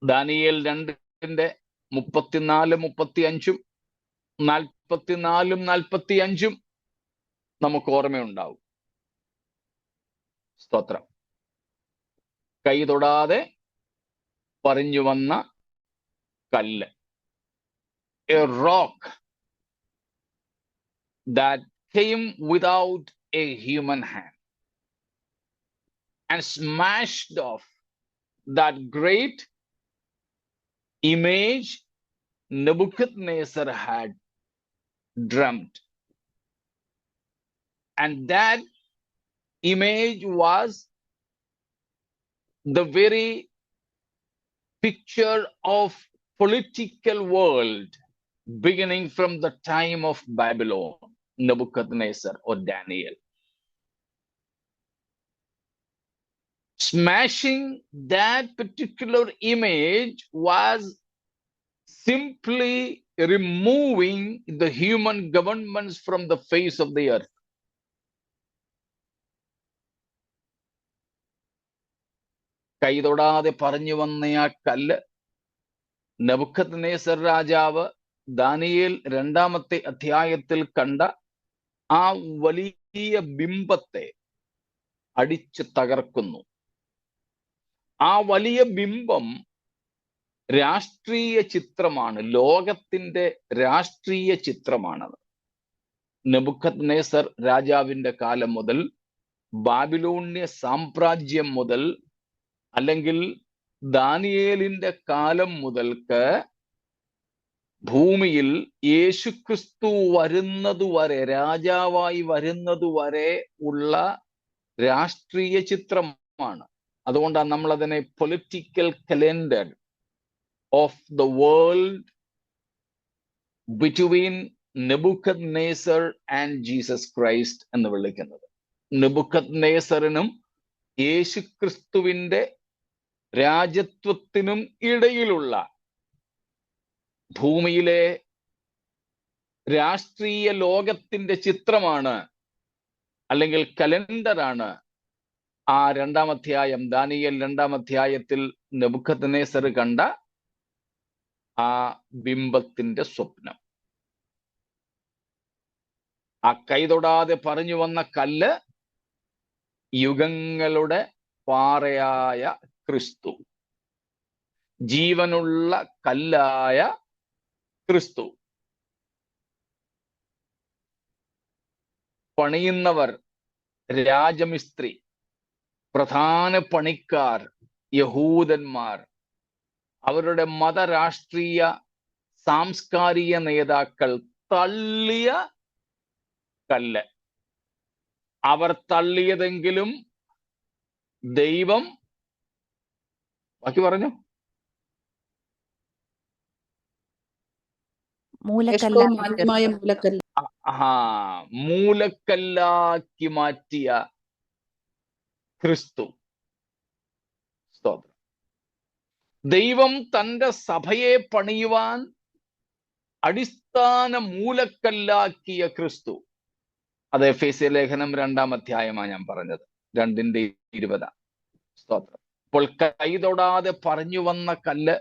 ദാനിയേൽ 2-ന്റെ 34-35 44-45 നമുക്ക് ഓർമ്മയുണ്ടാവും. സ്തോത്രം. കൈ തൊടാതെ പറഞ്ഞു വന്ന കല്ല്, a rock that came without a human hand and smashed off that great image Nebuchadnezzar had dreamt. And that image was the very picture of political world beginning from the time of Babylon, Nebuchadnezzar or Daniel. Smashing that particular image was simply removing the human governments from the face of the earth. കൈതൊടാതെ പറഞ്ഞു വന്ന ആ കല്ല് നെബൂഖദ്നേസർ രാജാവ് ദാനിയേൽ 2-ാമത്തെ അധ്യായത്തിൽ കണ്ട ആ വലിയ ബിംബത്തെ അടിച്ചു തകർക്കുന്നു. ആ വലിയ ബിംബം രാഷ്ട്രീയ ചിത്രമാണ്, ലോകത്തിന്റെ രാഷ്ട്രീയ ചിത്രമാണത്. നെബൂഖദ്നേസർ രാജാവിന്റെ കാലം മുതൽ, ബാബിലോണ്യ സാമ്രാജ്യം മുതൽ, അല്ലെങ്കിൽ ദാനിയേലിന്റെ കാലം മുതൽക്ക് ഭൂമിയിൽ യേശുക്രിസ്തു വരുന്നതുവരെ, രാജാവായി വരുന്നതുവരെ ഉള്ള രാഷ്ട്രീയ ചിത്രമാണ്. അതുകൊണ്ടാണ് നമ്മൾ അതിനെ political calendar of the world between Nebuchadnezzar and Jesus Christ എന്ന് വിളിക്കുന്നത്. നെബൂഖദ്നേസറിനും യേശുക്രിസ്തുവിന്റെ രാജത്വത്തിനും ഇടയിലുള്ള ഭൂമിയിലെ രാഷ്ട്രീയ ലോകത്തിന്റെ ചിത്രമാണ്, അല്ലെങ്കിൽ കലണ്ടറാണ് ആ 2-ാം അധ്യായം, ദാനിയേൽ 2-ാം അധ്യായത്തിൽ നെബൂഖദ്നേസർ കണ്ട ആ ബിംബത്തിന്റെ സ്വപ്നം. ആ കൈതൊടാതെ പറഞ്ഞു വന്ന കല്ല് യുഗങ്ങളുടെ പാറയായ ക്രിസ്തു, ജീവനുള്ള കല്ലായ ക്രിസ്തു. പണിയുന്നവർ, രാജമിസ്ത്രി, പ്രധാന പണിക്കാർ, യഹൂദന്മാർ, അവരുടെ മതരാഷ്ട്രീയ സാംസ്കാരിക നേതാക്കൾ തള്ളിയ കല്ല്. അവർ തള്ളിയതെങ്കിലും ദൈവം, ബാക്കി പറഞ്ഞു, ഏറ്റവും മാന്യമായ മൂലക്കല്ല്. മൂലക്കല്ലാക്കി മാറ്റിയ ക്രിസ്തു. സ്തോത്രം. ദൈവം തന്റെ സഭയെ പണിയുവാൻ അടിസ്ഥാന മൂലക്കല്ലാക്കിയ ക്രിസ്തു. അത് എഫേസ്യ ലേഖനം 2-ാം അധ്യായമാണ് ഞാൻ പറഞ്ഞത്, 2:20. സ്തോത്രം. അപ്പോൾ കൈ തൊടാതെ പറഞ്ഞു വന്ന കല്ല്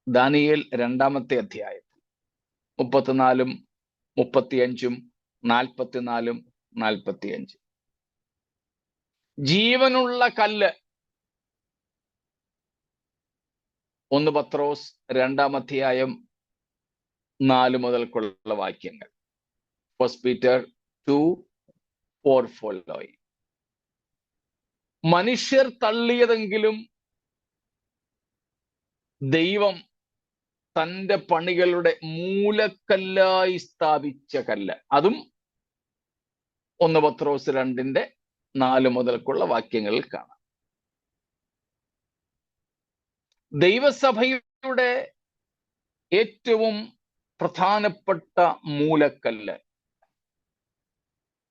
ദാനിയേൽ 2-ാമത്തെ അധ്യായത്തിൽ 34, 35, 44, 45. ജീവനുള്ള കല്ല് 1 പത്രോസ് 2-ാം അധ്യായം 4 മുതൽക്കുള്ള വാക്യങ്ങൾ. 1 പീറ്റർ 2:4 ഫോളോയിങ്. മനുഷ്യർ തള്ളിയതെങ്കിലും ദൈവം തന്റെ പണികളുടെ മൂലക്കല്ലായി സ്ഥാപിച്ച കല്ല്. അതും 1 പത്രോസ് 2:4 മുതൽക്കുള്ള വാക്യങ്ങളിൽ കാണാം. ദൈവസഭയുടെ ഏറ്റവും പ്രധാനപ്പെട്ട മൂലക്കല്ല്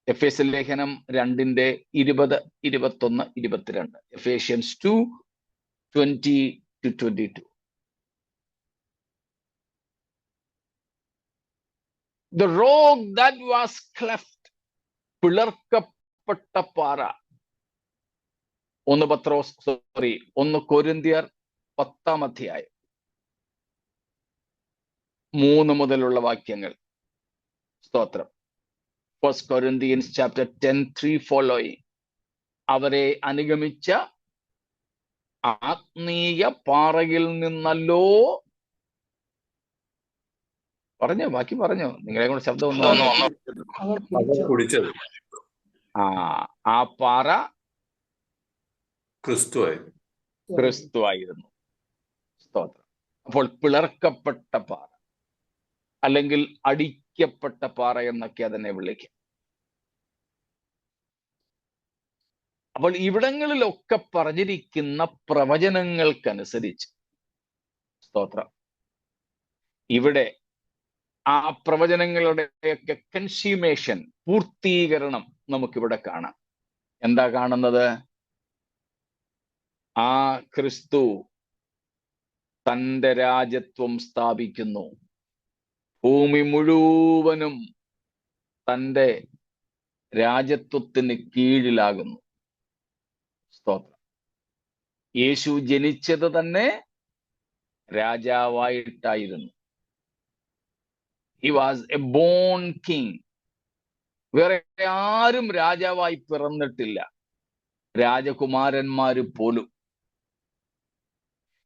എഫേസ്യ ലേഖനം 2:20, 21, 22. Ephesians 2:20-22. The rock that was cleft, പിളർക്കപ്പെട്ട പാറ. 1 കൊരിന്ത്യർ 10-ാം അധ്യായം 3 മുതലുള്ള വാക്യങ്ങൾ. സ്തോത്രം. 1 Corinthians chapter 10:3 following. അവരെ അനുഗമിച്ച ആത്മീയ പാറയിൽ നിന്നല്ലോ. പറഞ്ഞോ, ബാക്കി പറഞ്ഞോ, നിങ്ങളെ കൊണ്ട് ശബ്ദം കുടിച്ചത് ആ പാറ ക്രിസ്തുവായിരുന്നു. സ്തോത്രം. അപ്പോൾ പിളർക്കപ്പെട്ട പാറ അല്ലെങ്കിൽ അടിക്കപ്പെട്ട പാറ എന്നൊക്കെ അതിനെ വിളിക്കും. അപ്പോൾ ഇവിടങ്ങളിലൊക്കെ പറഞ്ഞിരിക്കുന്ന പ്രവചനങ്ങൾക്കനുസരിച്ച്, സ്തോത്രം, ഇവിടെ ആ പ്രവചനങ്ങളുടെയൊക്കെ കൺസ്യൂമേഷൻ, പൂർത്തീകരണം നമുക്കിവിടെ കാണാം. എന്താ കാണുന്നത്? ആ ക്രിസ്തു തന്റെ രാജ്യത്വം സ്ഥാപിക്കുന്നു. ഭൂമി മുഴുവനും തന്റെ രാജ്യത്വത്തിന് കീഴിലാകുന്നു. സ്തോത്രം. യേശു ജനിച്ചത് തന്നെ രാജാവായിട്ടായിരുന്നു. He was a born king. വേറെ ആരും രാജാവായി പിറന്നിട്ടില്ല, രാജകുമാരന്മാര് പോലും.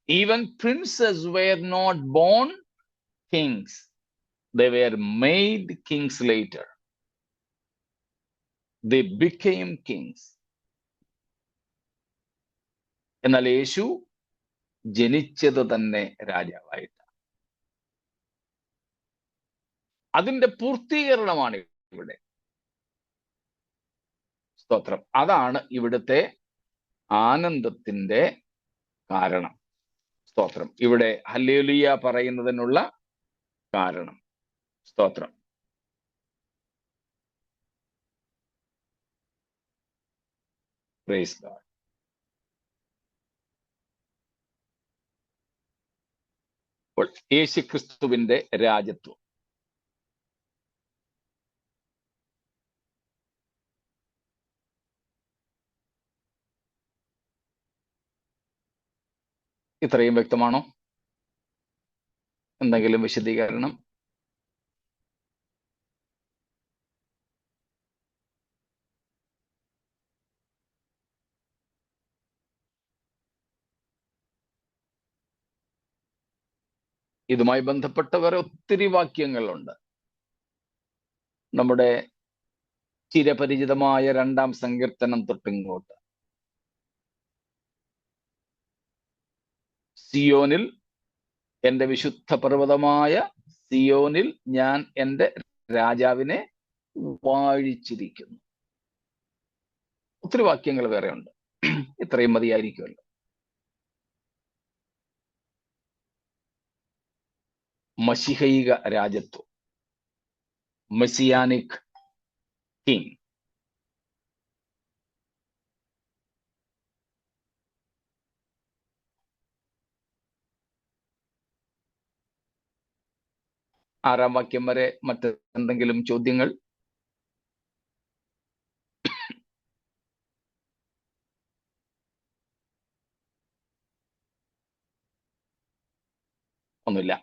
Even princes were not born kings. They were made kings later. They became kings. എന്നാൽ യേശു ജനിച്ചത് തന്നെ രാജാവായിട്ട്. അതിന്റെ പൂർത്തീകരണമാണ് ഇവിടെ. സ്തോത്രം. അതാണ് ഇവിടുത്തെ ആനന്ദത്തിന്റെ കാരണം. സ്തോത്രം. ഇവിടെ ഹല്ലേലൂയ പറയുന്നതിനുള്ള കാരണം. സ്തോത്രം. Praise God. അപ്പോൾ യേശുക്രിസ്തുവിന്റെ രാജ്യത്വം. ഇത്രയും വ്യക്തമാണോ? എന്തെങ്കിലും വിശദീകരണം? ഇതുമായി ബന്ധപ്പെട്ട വേറെ ഒത്തിരി വാക്യങ്ങളുണ്ട്. നമ്മുടെ ചിരപരിചിതമായ 2-ാം സങ്കീർത്തനം തൊട്ടിങ്ങോട്ട്, സിയോനിൽ, എൻ്റെ വിശുദ്ധ പർവ്വതമായ സിയോനിൽ ഞാൻ എൻ്റെ രാജാവിനെ വാഴിച്ചിരിക്കുന്നു. ഒത്തിരി വാക്യങ്ങൾ വേറെ ഉണ്ട്. ഇത്രയും മതിയായിരിക്കുമല്ലോ. മശിഹൈക രാജത്വം, മെസ്സിയാനിക് കിങ്. ആറാം വാക്യം വരെ മറ്റെന്തെങ്കിലും ചോദ്യങ്ങൾ? ഒന്നുമില്ല.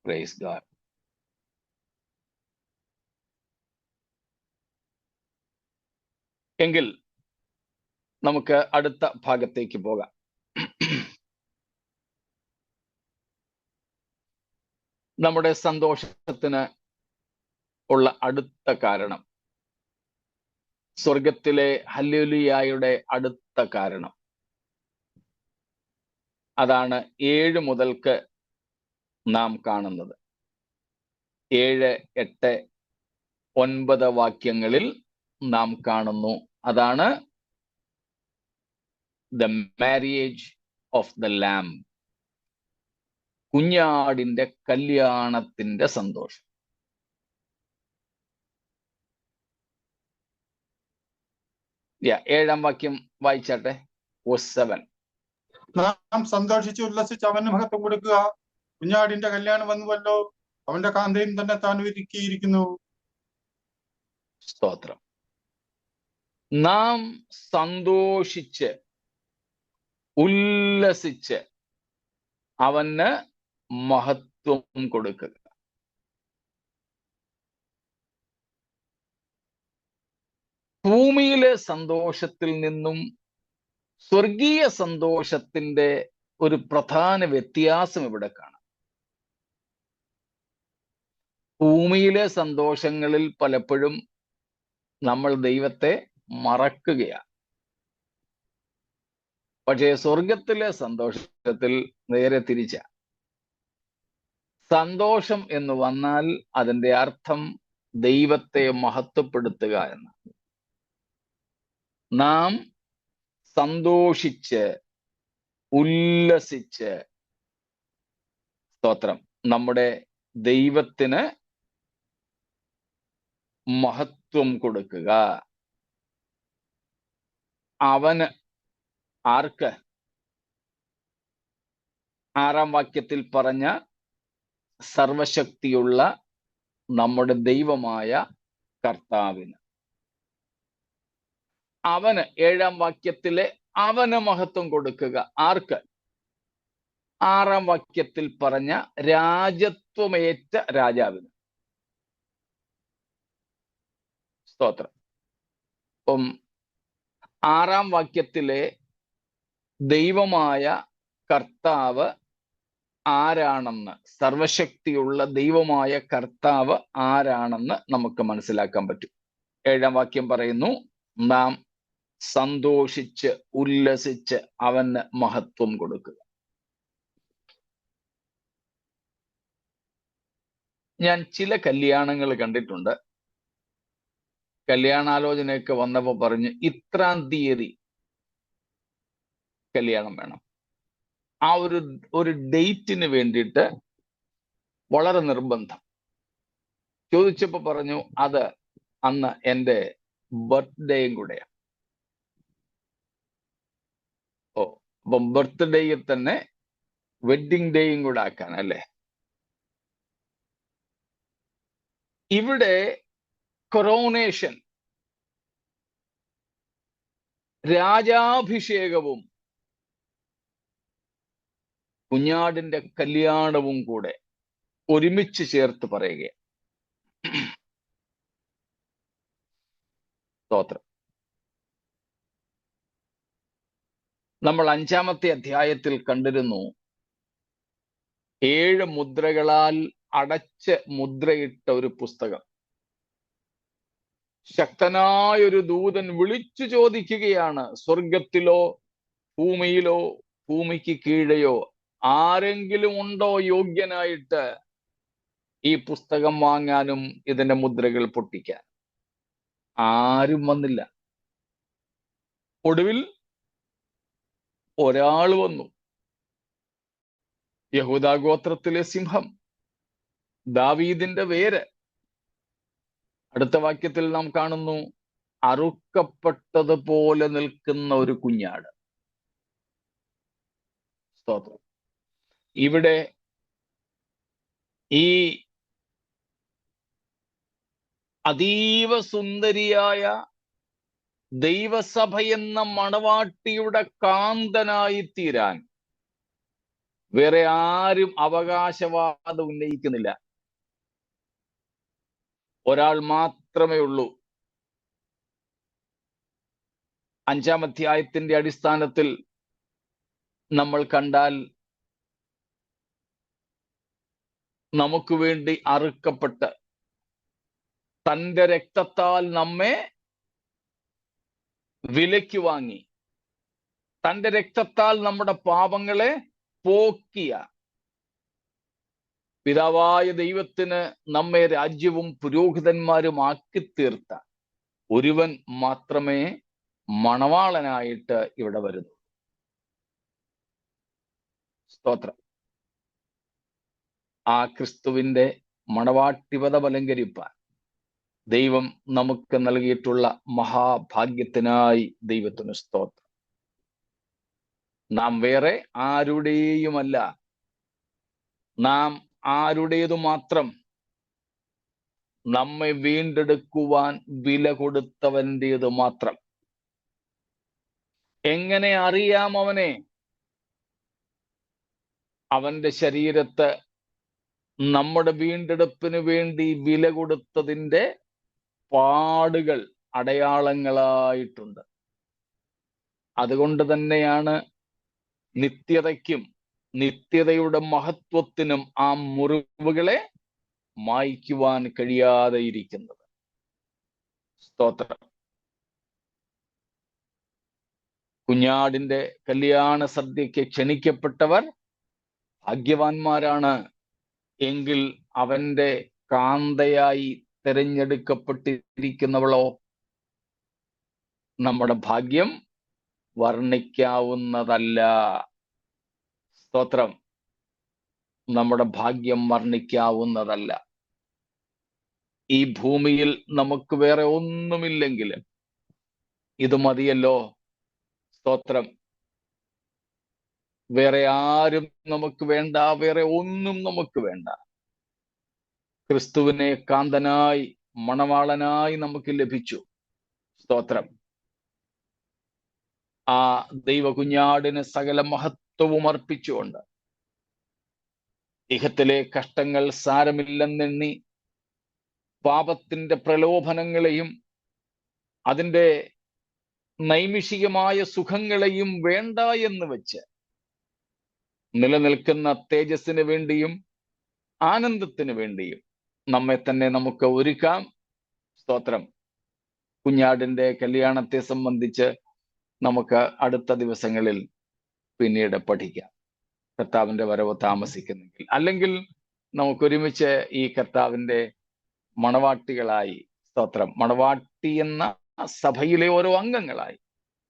Praise God. എങ്കിൽ നമുക്ക് അടുത്ത ഭാഗത്തേക്ക് പോകാം. നമ്മുടെ സന്തോഷത്തിന് ഉള്ള അടുത്ത കാരണം, സ്വർഗത്തിലെ ഹല്ലേലൂയായുടെ അടുത്ത കാരണം, അതാണ് 7 മുതൽക്ക് നാം കാണുന്നത്. 7, 8, 9 വാക്യങ്ങളിൽ നാം കാണുന്നു. അതാണ് the marriage of the lamb, കുഞ്ഞാടിന്റെ കല്യാണത്തിന്റെ സന്തോഷം. ഏഴാം വാക്യം വായിച്ചാട്ടെ. വേഴ്സ് 7. നാം സന്തോഷിച്ച് ഉല്ലസിച്ച് അവന് മഹത്വം കൊടുക്കുക. കുഞ്ഞാടിന്റെ കല്യാണം വന്നുവല്ലോ, അവന്റെ കാന്തയും തന്നെ താൻ ഒരുക്കിയിരിക്കുന്നു. സ്തോത്രം. നാം സന്തോഷിച്ച് ഉല്ലസിച്ച് അവന് മഹത്വം കൊടുക്കുക. ഭൂമിയിലെ സന്തോഷത്തിൽ നിന്നും സ്വർഗീയ സന്തോഷത്തിന്റെ ഒരു പ്രധാന വ്യത്യാസം ഇവിടെ കാണാം. ഭൂമിയിലെ സന്തോഷങ്ങളിൽ പലപ്പോഴും നമ്മൾ ദൈവത്തെ മറക്കുകയാണ്. പക്ഷേ സ്വർഗത്തിലെ സന്തോഷത്തിൽ നേരെ തിരിച്ച. സന്തോഷം എന്ന് വന്നാൽ അതിന്റെ അർത്ഥം ദൈവത്തെ മഹത്വപ്പെടുത്തുക എന്ന്. നാം സന്തോഷിച്ച് ഉല്ലസിച്ച്, സ്തോത്രം, നമ്മുടെ ദൈവത്തിന് മഹത്വം കൊടുക്കുക. അവന്, ആർക്ക്? ആറാം വാക്യത്തിൽ പറഞ്ഞ സർവശക്തിയുള്ള നമ്മുടെ ദൈവമായ കർത്താവിന്. അവന്, ഏഴാം വാക്യത്തിലെ അവന് മഹത്വം കൊടുക്കുക. ആർക്ക്? ആറാം വാക്യത്തിൽ പറഞ്ഞ രാജത്വമേറ്റ രാജാവിന്. സ്തോത്രം. അപ്പം ആറാം വാക്യത്തിലെ ദൈവമായ കർത്താവ് ആരാണെന്ന്, സർവശക്തിയുള്ള ദൈവമായ കർത്താവ് ആരാണെന്ന് നമുക്ക് മനസ്സിലാക്കാൻ പറ്റും. ഏഴാം വാക്യം പറയുന്നു, നാം സന്തോഷിച്ച് ഉല്ലസിച്ച് അവന് മഹത്വം കൊടുക്കുക. ഞാൻ ചില കല്യാണങ്ങൾ കണ്ടിട്ടുണ്ട്. കല്യാണാലോചനയൊക്കെ വന്നപ്പോൾ പറഞ്ഞു, ഇത്രാം തീയതി കല്യാണം വേണം. ആ ഒരു ഡേറ്റിന് വേണ്ടിയിട്ട് വളരെ നിർബന്ധം. ചോദിച്ചപ്പോ പറഞ്ഞു, അത് അന്ന് എൻ്റെ ബർത്ത്ഡേയും കൂടെയാണ്. അപ്പം ബർത്ത്ഡേയിൽ തന്നെ വെഡിങ് ഡേയും കൂടെ ആക്കാൻ അല്ലേ. ഇവിടെ കൊറോണേഷൻ, രാജാഭിഷേകവും കുഞ്ഞാടിന്റെ കല്യാണവും കൂടെ ഒരുമിച്ച് ചേർത്ത് പറയുക. സ്തോത്രം. നമ്മൾ 5-ാമത്തെ അധ്യായത്തിൽ കണ്ടിരുന്നു, 7 മുദ്രകളാൽ അടച്ച് മുദ്രയിട്ട ഒരു പുസ്തകം. ശക്തനായൊരു ദൂതൻ വിളിച്ചു ചോദിക്കുകയാണ്, സ്വർഗത്തിലോ ഭൂമിയിലോ ഭൂമിക്ക് കീഴെയോ ആരെങ്കിലും ഉണ്ടോ യോഗ്യനായിട്ട് ഈ പുസ്തകം വാങ്ങാനും ഇതിന്റെ മുദ്രകൾ പൊട്ടിക്കാൻ? ആരും വന്നില്ല. ഒടുവിൽ ഒരാൾ വന്നു. യഹൂദാ ഗോത്രത്തിലെ സിംഹം, ദാവീദിന്റെ വേര്. അടുത്ത വാക്യത്തിൽ നാം കാണുന്നു, അറുക്കപ്പെട്ടതുപോലെ നിൽക്കുന്ന ഒരു കുഞ്ഞാട്. സ്തോത്രം. ഇവിടെ ഈ അതീവ സുന്ദരിയായ ദൈവസഭ എന്ന മണവാട്ടിയുടെ കാന്തനായി തീരാൻ വേറെ ആരും അവകാശവാദം ഉന്നയിക്കുന്നില്ല. ഒരാൾ മാത്രമേ ഉള്ളൂ. 5-ാം അധ്യായത്തിന്റെ അടിസ്ഥാനത്തിൽ നമ്മൾ കണ്ടാൽ നമുക്ക് വേണ്ടി അറുക്കപ്പെട്ട് തന്റെ രക്തത്താൽ നമ്മെ വിലയ്ക്ക് വാങ്ങി, തന്റെ രക്തത്താൽ നമ്മുടെ പാപങ്ങളെ പോക്കിയ പിതാവായ ദൈവത്തിന് നമ്മെ രാജ്യവും പുരോഹിതന്മാരും ആക്കി തീർത്ത ഒരുവൻ മാത്രമേ മണവാളനായിട്ട് ഇവിടെ വരുന്നു. സ്തോത്രം. ആ ക്രിസ്തുവിന്റെ മണവാട്ടിപദം അലങ്കരിപ്പാൻ ദൈവം നമുക്ക് നൽകിയിട്ടുള്ള മഹാഭാഗ്യത്തിനായി ദൈവത്തിന് സ്തോത്രം. നാം വേറെ ആരുടെയുമല്ല, നാം ആരുടേതു മാത്രം, നമ്മെ വീണ്ടെടുക്കുവാൻ വില കൊടുത്തവൻ്റേത് മാത്രം. എങ്ങനെ അറിയാം അവനെ? അവന്റെ ശരീരത്ത് നമ്മുടെ വീണ്ടെടുപ്പിന് വേണ്ടി വില കൊടുത്തതിൻ്റെ പാടുകൾ അടയാളങ്ങളായിട്ടുണ്ട്. അതുകൊണ്ട് തന്നെയാണ് നിത്യതയ്ക്കും നിത്യതയുടെ മഹത്വത്തിനും ആ മുറിവുകളെ മായ്ക്കുവാൻ കഴിയാതെ ഇരിക്കുന്നത്. സ്തോത്രം. കുഞ്ഞാടിന്റെ കല്യാണ സദ്യയ്ക്ക് ക്ഷണിക്കപ്പെട്ടവർ ഭാഗ്യവാന്മാരാണ് എങ്കിൽ അവന്റെ കാന്തയായി തിരഞ്ഞെടുക്കപ്പെട്ടിരിക്കുന്നവളോ? നമ്മുടെ ഭാഗ്യം വർണ്ണിക്കാവുന്നതല്ല. സ്തോത്രം. നമ്മുടെ ഭാഗ്യം വർണ്ണിക്കാവുന്നതല്ല. ഈ ഭൂമിയിൽ നമുക്ക് വേറെ ഒന്നുമില്ലെങ്കിൽ ഇത് മതിയല്ലോ. സ്തോത്രം. വേറെ ആരും നമുക്ക് വേണ്ട, വേറെ ഒന്നും നമുക്ക് വേണ്ട. ക്രിസ്തുവിനെ കാന്തനായി മണവാളനായി നമുക്ക് ലഭിച്ചു. സ്തോത്രം. ആ ദൈവ കുഞ്ഞാടിന് സകല മഹത്വവും അർപ്പിച്ചുകൊണ്ട് ഇഹത്തിലെ കഷ്ടങ്ങൾ സാരമില്ലെന്നെണ്ണി പാപത്തിന്റെ പ്രലോഭനങ്ങളെയും അതിൻ്റെ നൈമിഷികമായ സുഖങ്ങളെയും വേണ്ട എന്ന് വെച്ച് നിലനിൽക്കുന്ന തേജസ്സിന് വേണ്ടിയും ആനന്ദത്തിന് വേണ്ടിയും നമ്മെ തന്നെ നമുക്ക് ഒരുക്കാം. സ്തോത്രം. കുഞ്ഞാടിന്റെ കല്യാണത്തെ സംബന്ധിച്ച് നമുക്ക് അടുത്ത ദിവസങ്ങളിൽ പിന്നീട് പഠിക്കാം, കർത്താവിന്റെ വരവ് താമസിക്കുന്നെങ്കിൽ. അല്ലെങ്കിൽ നമുക്കൊരുമിച്ച് ഈ കർത്താവിന്റെ മണവാട്ടികളായി, സ്തോത്രം, മണവാട്ടി എന്ന സഭയിലെ ഓരോ അംഗങ്ങളായി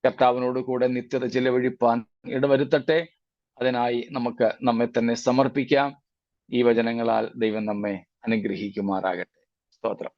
കർത്താവിനോട് കൂടെ നിത്യത ചിലവഴിപ്പാൻ ഇടവരുത്തട്ടെ. അതിനായി നമുക്ക് നമ്മെ തന്നെ സമർപ്പിക്കാം. ഈ വചനങ്ങളാൽ ദൈവം നമ്മെ അനുഗ്രഹിക്കുമാറാകട്ടെ. സ്തോത്രം.